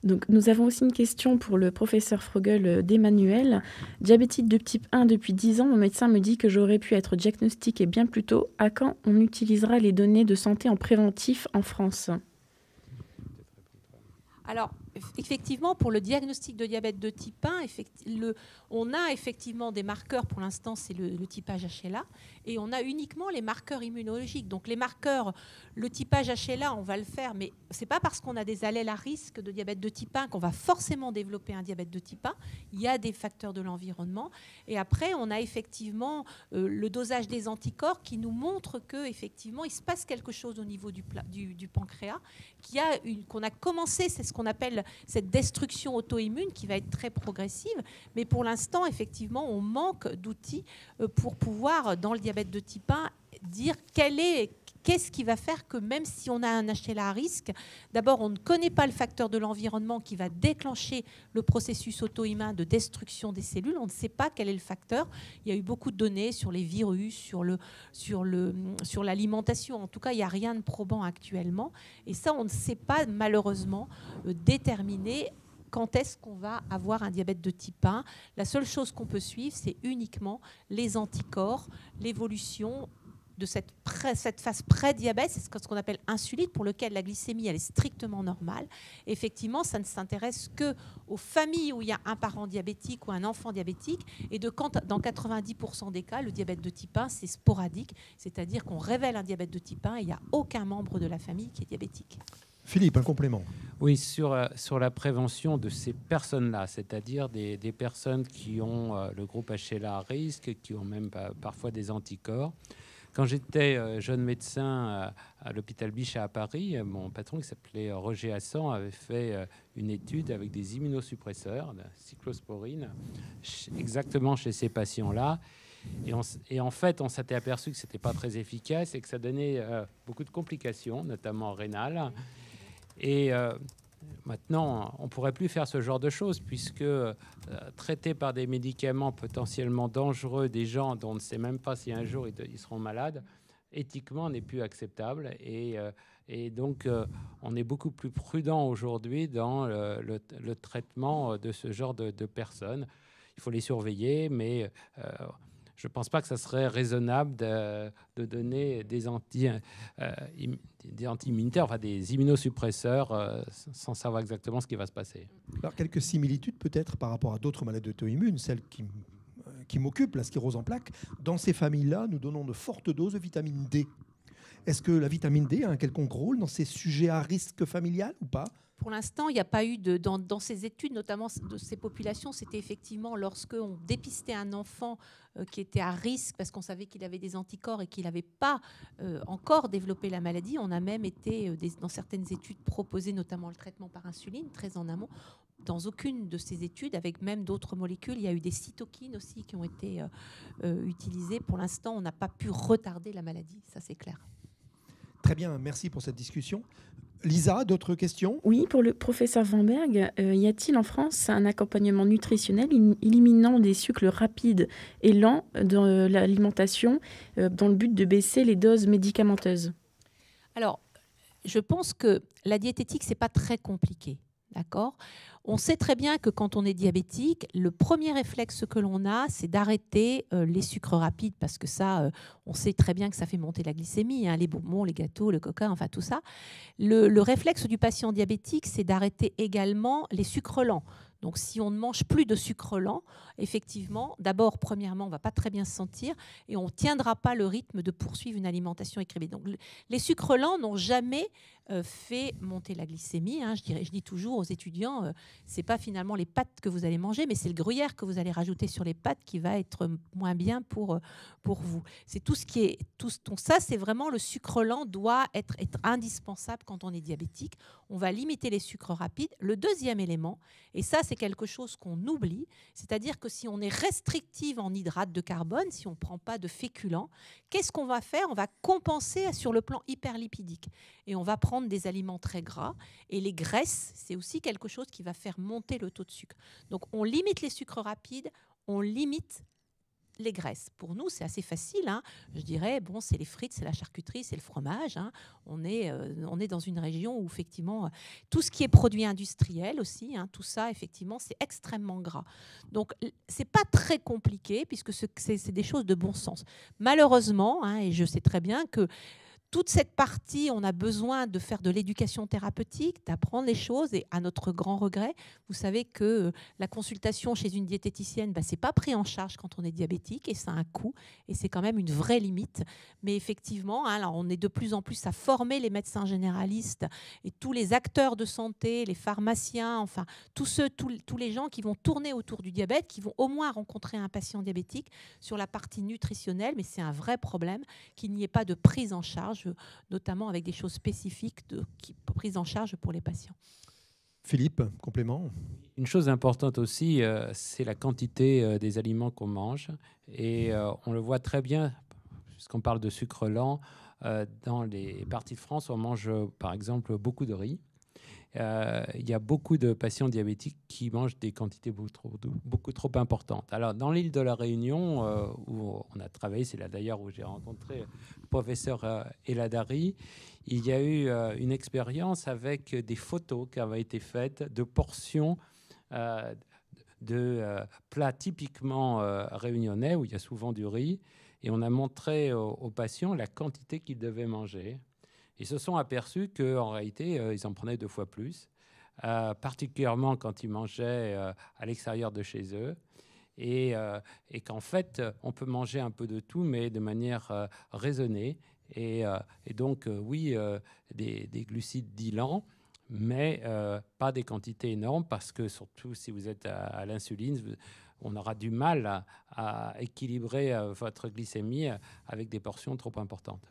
Donc, nous avons aussi une question pour le professeur Frogel d'Emmanuel. Diabétique de type 1 depuis 10 ans, mon médecin me dit que j'aurais pu être diagnostiquée bien plus tôt. À quand on utilisera les données de santé en préventif en France ? Alors, effectivement, pour le diagnostic de diabète de type 1, on a effectivement des marqueurs. Pour l'instant, c'est le typage HLA. Et on a uniquement les marqueurs immunologiques. Donc, les marqueurs, le typage HLA, on va le faire. Mais ce n'est pas parce qu'on a des allèles à risque de diabète de type 1 qu'on va forcément développer un diabète de type 1. Il y a des facteurs de l'environnement. Et après, on a effectivement le dosage des anticorps qui nous montre qu'effectivement, il se passe quelque chose au niveau du pancréas, qu'on a commencé, c'est ce qu'on appelle cette destruction auto-immune qui va être très progressive. Mais pour l'instant, effectivement, on manque d'outils pour pouvoir, dans le diabète de type 1, dire qu'est-ce qui va faire que même si on a un HLA à risque, d'abord, on ne connaît pas le facteur de l'environnement qui va déclencher le processus auto-immun de destruction des cellules. On ne sait pas quel est le facteur. Il y a eu beaucoup de données sur les virus, sur l'alimentation. En tout cas, il n'y a rien de probant actuellement. Et ça, on ne sait pas malheureusement déterminer quand est-ce qu'on va avoir un diabète de type 1. La seule chose qu'on peut suivre, c'est uniquement les anticorps, l'évolution de cette phase pré-diabète, c'est ce qu'on appelle insulite, pour lequel la glycémie elle est strictement normale. Effectivement, ça ne s'intéresse qu'aux familles où il y a un parent diabétique ou un enfant diabétique, et dans 90% des cas, le diabète de type 1, c'est sporadique, c'est-à-dire qu'on révèle un diabète de type 1 et il n'y a aucun membre de la famille qui est diabétique. Philippe, un complément. Oui, sur la prévention de ces personnes-là, c'est-à-dire des personnes qui ont le groupe HLA à risque, qui ont même parfois des anticorps. Quand j'étais jeune médecin à l'hôpital Bichat à Paris, mon patron qui s'appelait Roger Hassan avait fait une étude avec des immunosuppresseurs, la cyclosporine, exactement chez ces patients-là. Et en fait, on s'était aperçu que ce n'était pas très efficace et que ça donnait beaucoup de complications, notamment rénales. Et maintenant, on ne pourrait plus faire ce genre de choses puisque traiter par des médicaments potentiellement dangereux des gens dont on ne sait même pas si un jour ils seront malades, éthiquement, n'est plus acceptable. Et donc, on est beaucoup plus prudent aujourd'hui dans le traitement de ce genre de personnes. Il faut les surveiller, mais je ne pense pas que ça serait raisonnable de donner des anti-immunitaires, enfin des immunosuppresseurs, sans savoir exactement ce qui va se passer. Alors, quelques similitudes peut-être par rapport à d'autres maladies auto-immunes, celles qui m'occupent, la sclérose en plaques. Dans ces familles-là, nous donnons de fortes doses de vitamine D. Est-ce que la vitamine D a un quelconque rôle dans ces sujets à risque familial ou pas ? Pour l'instant, il n'y a pas eu dans ces études, notamment de ces populations, c'était effectivement lorsqu'on dépistait un enfant qui était à risque parce qu'on savait qu'il avait des anticorps et qu'il n'avait pas encore développé la maladie. On a même été, dans certaines études, proposé notamment le traitement par insuline, très en amont. Dans aucune de ces études, avec même d'autres molécules, il y a eu des cytokines aussi qui ont été utilisées. Pour l'instant, on n'a pas pu retarder la maladie, ça c'est clair. Très bien, merci pour cette discussion. Lisa, d'autres questions ? Oui, pour le professeur Vanberg, y a-t-il en France un accompagnement nutritionnel éliminant des sucres rapides et lents dans l'alimentation dans le but de baisser les doses médicamenteuses ? Alors, je pense que la diététique, c'est pas très compliqué. D'accord ? On sait très bien que quand on est diabétique, le premier réflexe que l'on a, c'est d'arrêter les sucres rapides parce que ça, on sait très bien que ça fait monter la glycémie, hein, les bonbons, les gâteaux, le coca, enfin tout ça. Le réflexe du patient diabétique, c'est d'arrêter également les sucres lents. Donc, si on ne mange plus de sucre lent, effectivement, d'abord, premièrement, on ne va pas très bien se sentir et on ne tiendra pas le rythme de poursuivre une alimentation équilibrée. Donc, les sucres lents n'ont jamais fait monter la glycémie. Hein. Je dis toujours aux étudiants, ce n'est pas finalement les pâtes que vous allez manger, mais c'est le gruyère que vous allez rajouter sur les pâtes qui va être moins bien pour vous. C'est tout ce qui est... Donc ça, c'est vraiment le sucre lent doit être indispensable quand on est diabétique. On va limiter les sucres rapides. Le deuxième élément, et ça, c'est quelque chose qu'on oublie, c'est-à-dire que si on est restrictive en hydrates de carbone, si on ne prend pas de féculents, qu'est-ce qu'on va faire ? On va compenser sur le plan hyperlipidique. Et on va prendre des aliments très gras. Et les graisses, c'est aussi quelque chose qui va faire monter le taux de sucre. Donc, on limite les sucres rapides, on limite les graisses. Pour nous, c'est assez facile. Hein. Je dirais, bon, c'est les frites, c'est la charcuterie, c'est le fromage. Hein. On est dans une région où, effectivement, tout ce qui est produit industriel aussi, hein, tout ça, effectivement, c'est extrêmement gras. Donc, c'est pas très compliqué puisque c'est des choses de bon sens. Malheureusement, hein, et je sais très bien que toute cette partie, on a besoin de faire de l'éducation thérapeutique, d'apprendre les choses. Et à notre grand regret, vous savez que la consultation chez une diététicienne, ce n'est pas pris en charge quand on est diabétique et ça a un coût. Et c'est quand même une vraie limite. Mais effectivement, hein, là, on est de plus en plus à former les médecins généralistes et tous les acteurs de santé, les pharmaciens, enfin, tous les gens qui vont tourner autour du diabète, qui vont au moins rencontrer un patient diabétique sur la partie nutritionnelle. Mais c'est un vrai problème qu'il n'y ait pas de prise en charge, notamment avec des choses spécifiques prises en charge pour les patients. Philippe, complément ? Une chose importante aussi, c'est la quantité des aliments qu'on mange. Et on le voit très bien, puisqu'on parle de sucre lent, dans les parties de France, on mange par exemple beaucoup de riz. Il y a beaucoup de patients diabétiques qui mangent des quantités beaucoup trop importantes. Alors, dans l'île de la Réunion, où on a travaillé, c'est là d'ailleurs où j'ai rencontré le professeur Eladari, il y a eu une expérience avec des photos qui avaient été faites de portions de plats typiquement réunionnais, où il y a souvent du riz, et on a montré aux patients la quantité qu'ils devaient manger. Ils se sont aperçus qu'en réalité, ils en prenaient 2 fois plus, particulièrement quand ils mangeaient à l'extérieur de chez eux. Et qu'en fait, on peut manger un peu de tout, mais de manière raisonnée. Et donc, oui, des glucides dits lents, mais pas des quantités énormes, parce que surtout si vous êtes à l'insuline, on aura du mal à équilibrer votre glycémie avec des portions trop importantes.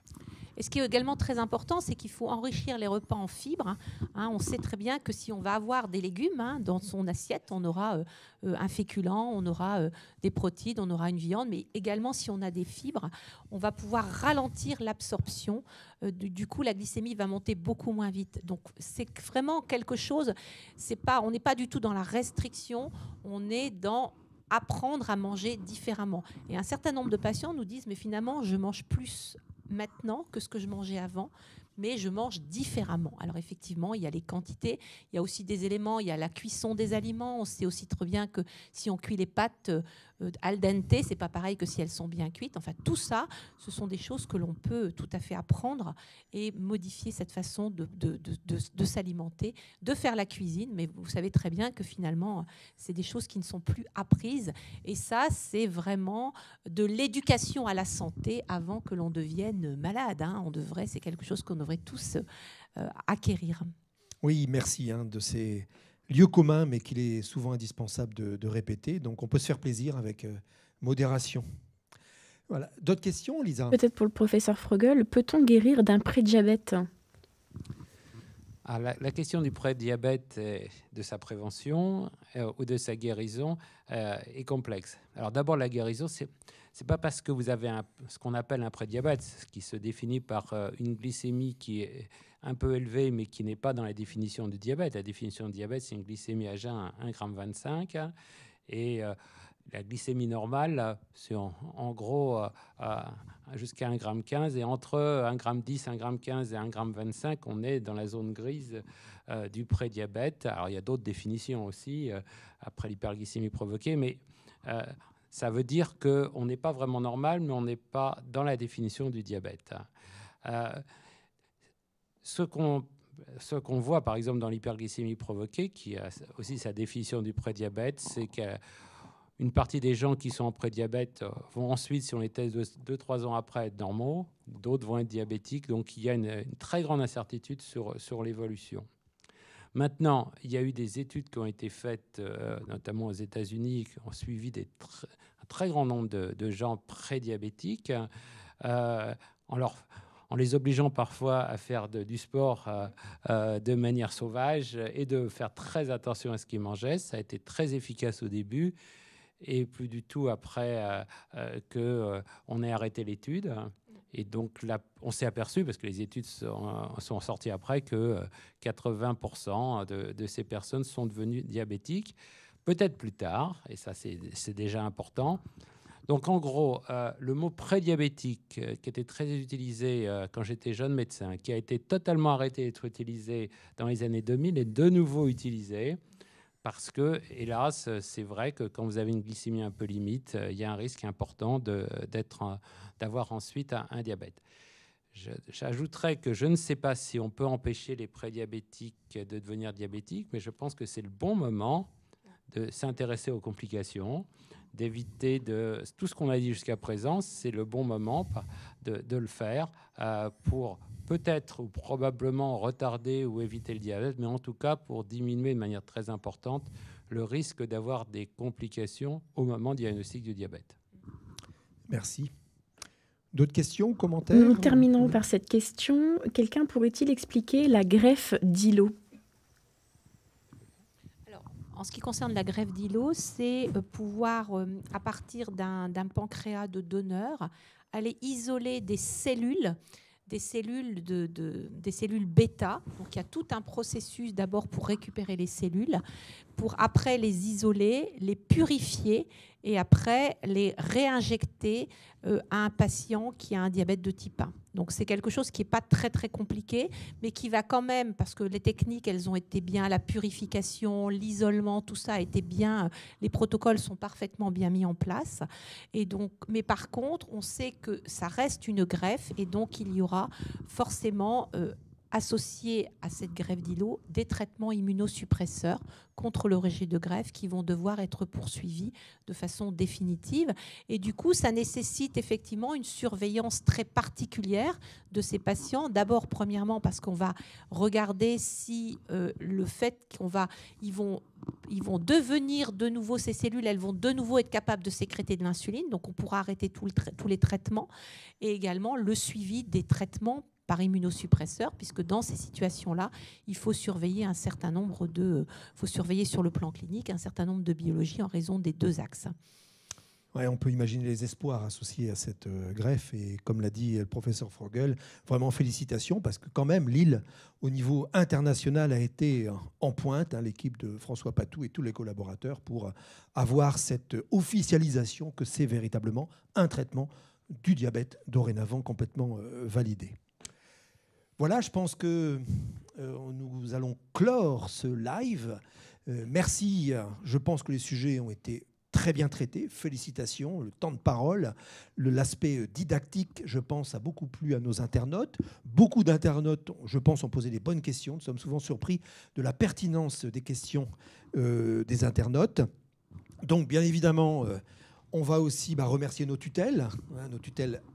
Et ce qui est également très important, c'est qu'il faut enrichir les repas en fibres. On sait très bien que si on va avoir des légumes dans son assiette, on aura un féculent, on aura des protéines, on aura une viande, mais également si on a des fibres, on va pouvoir ralentir l'absorption. Du coup, la glycémie va monter beaucoup moins vite. Donc, c'est vraiment quelque chose, on n'est pas du tout dans la restriction, on est dans apprendre à manger différemment. Et un certain nombre de patients nous disent, mais finalement, je mange plus maintenant que ce que je mangeais avant, mais je mange différemment. Alors effectivement, il y a les quantités, il y a aussi des éléments, il y a la cuisson des aliments. On sait aussi très bien que si on cuit les pâtes al dente, c'est pas pareil que si elles sont bien cuites. Enfin, tout ça, ce sont des choses que l'on peut tout à fait apprendre et modifier cette façon de s'alimenter, de faire la cuisine. Mais vous savez très bien que finalement, c'est des choses qui ne sont plus apprises. Et ça, c'est vraiment de l'éducation à la santé avant que l'on devienne malade. C'est quelque chose qu'on devrait tous acquérir. Oui, merci de ces lieux communs, mais qu'il est souvent indispensable de répéter. Donc, on peut se faire plaisir avec modération. Voilà. D'autres questions, Lisa? Peut-être pour le professeur Frogel, peut-on guérir d'un prédiabète? La question du prédiabète et de sa prévention ou de sa guérison est complexe. Alors d'abord, la guérison, c'est pas parce que vous avez ce qu'on appelle un prédiabète, ce qui se définit par une glycémie qui est un peu élevée, mais qui n'est pas dans la définition du diabète. La définition du diabète, c'est une glycémie à jeun à 1,25 g. Et la glycémie normale, c'est en gros jusqu'à 1,15 g. Et entre 1,10 g, 1,15 g et 1,25 g, on est dans la zone grise du prédiabète. Alors, il y a d'autres définitions aussi, après l'hyperglycémie provoquée, mais ça veut dire qu'on n'est pas vraiment normal, mais on n'est pas dans la définition du diabète. Ce qu'on voit, par exemple, dans l'hyperglycémie provoquée, qui a aussi sa définition du prédiabète, c'est qu'une partie des gens qui sont en prédiabète vont ensuite, si on les teste 2-3 ans après, être normaux. D'autres vont être diabétiques. Donc, il y a une très grande incertitude sur l'évolution. Maintenant, il y a eu des études qui ont été faites, notamment aux États-Unis, qui ont suivi un très grand nombre de gens prédiabétiques, en les obligeant parfois à faire du sport de manière sauvage et de faire très attention à ce qu'ils mangeaient. Ça a été très efficace au début et plus du tout après qu'on ait arrêté l'étude. Et donc là, on s'est aperçu, parce que les études sont sorties après, que 80% de ces personnes sont devenues diabétiques, peut-être plus tard, et ça c'est déjà important. Donc en gros, le mot prédiabétique, qui était très utilisé quand j'étais jeune médecin, qui a été totalement arrêté d'être utilisé dans les années 2000, est de nouveau utilisé, parce que, hélas, c'est vrai que quand vous avez une glycémie un peu limite, il y a un risque important d'avoir ensuite un diabète. J'ajouterais que je ne sais pas si on peut empêcher les prédiabétiques de devenir diabétiques, mais je pense que c'est le bon moment de s'intéresser aux complications, d'éviter tout ce qu'on a dit jusqu'à présent. C'est le bon moment de le faire pour peut-être ou probablement retarder ou éviter le diabète, mais en tout cas pour diminuer de manière très importante le risque d'avoir des complications au moment du diagnostic du diabète. Merci. D'autres questions, commentaires? Nous terminons par cette question. Quelqu'un pourrait-il expliquer la greffe d'îlot? En ce qui concerne la greffe d'îlot, c'est pouvoir, à partir d'un pancréas de donneur, aller isoler des cellules bêta. Donc il y a tout un processus d'abord pour récupérer les cellules, pour après les isoler, les purifier et après les réinjecter à un patient qui a un diabète de type 1. Donc c'est quelque chose qui n'est pas très très compliqué, mais qui va quand même, parce que les techniques, elles ont été bien, la purification, l'isolement, tout ça a été bien, les protocoles sont parfaitement bien mis en place. Et donc, mais par contre, on sait que ça reste une greffe et donc il y aura forcément associer à cette greffe d'îlot des traitements immunosuppresseurs contre le rejet de greffe qui vont devoir être poursuivis de façon définitive. Et du coup, ça nécessite effectivement une surveillance très particulière de ces patients. D'abord, premièrement, parce qu'on va regarder si le fait ils vont devenir de nouveau, ces cellules, elles vont de nouveau être capables de sécréter de l'insuline. Donc, on pourra arrêter tous les traitements. Et également, le suivi des traitements par immunosuppresseurs, puisque dans ces situations-là, il faut surveiller faut surveiller sur le plan clinique un certain nombre de biologies en raison des deux axes. Ouais, on peut imaginer les espoirs associés à cette greffe. Et comme l'a dit le professeur Frogel, vraiment félicitations, parce que quand même, Lille, au niveau international, a été en pointe, l'équipe de François Patou et tous les collaborateurs, pour avoir cette officialisation que c'est véritablement un traitement du diabète dorénavant complètement validé. Voilà, je pense que nous allons clore ce live. Merci, je pense que les sujets ont été très bien traités. Félicitations, le temps de parole, l'aspect didactique, je pense, a beaucoup plu à nos internautes. Beaucoup d'internautes, je pense, ont posé des bonnes questions. Nous sommes souvent surpris de la pertinence des questions des internautes. Donc, bien évidemment, on va aussi remercier nos tutelles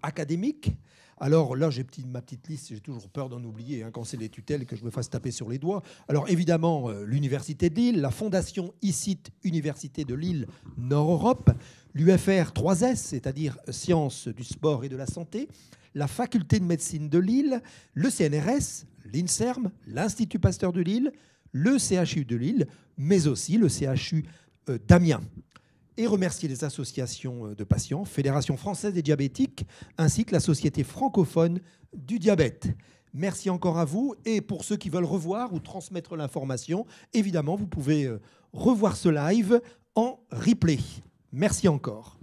académiques. Alors là, j'ai ma petite liste, j'ai toujours peur d'en oublier quand c'est les tutelles que je me fasse taper sur les doigts. Alors évidemment, l'Université de Lille, la Fondation ICIT Université de Lille Nord-Europe, l'UFR 3S, c'est-à-dire Sciences du sport et de la santé, la Faculté de médecine de Lille, le CNRS, l'INSERM, l'Institut Pasteur de Lille, le CHU de Lille, mais aussi le CHU d'Amiens. Et remercier les associations de patients, Fédération française des diabétiques, ainsi que la Société francophone du diabète. Merci encore à vous. Et pour ceux qui veulent revoir ou transmettre l'information, évidemment, vous pouvez revoir ce live en replay. Merci encore.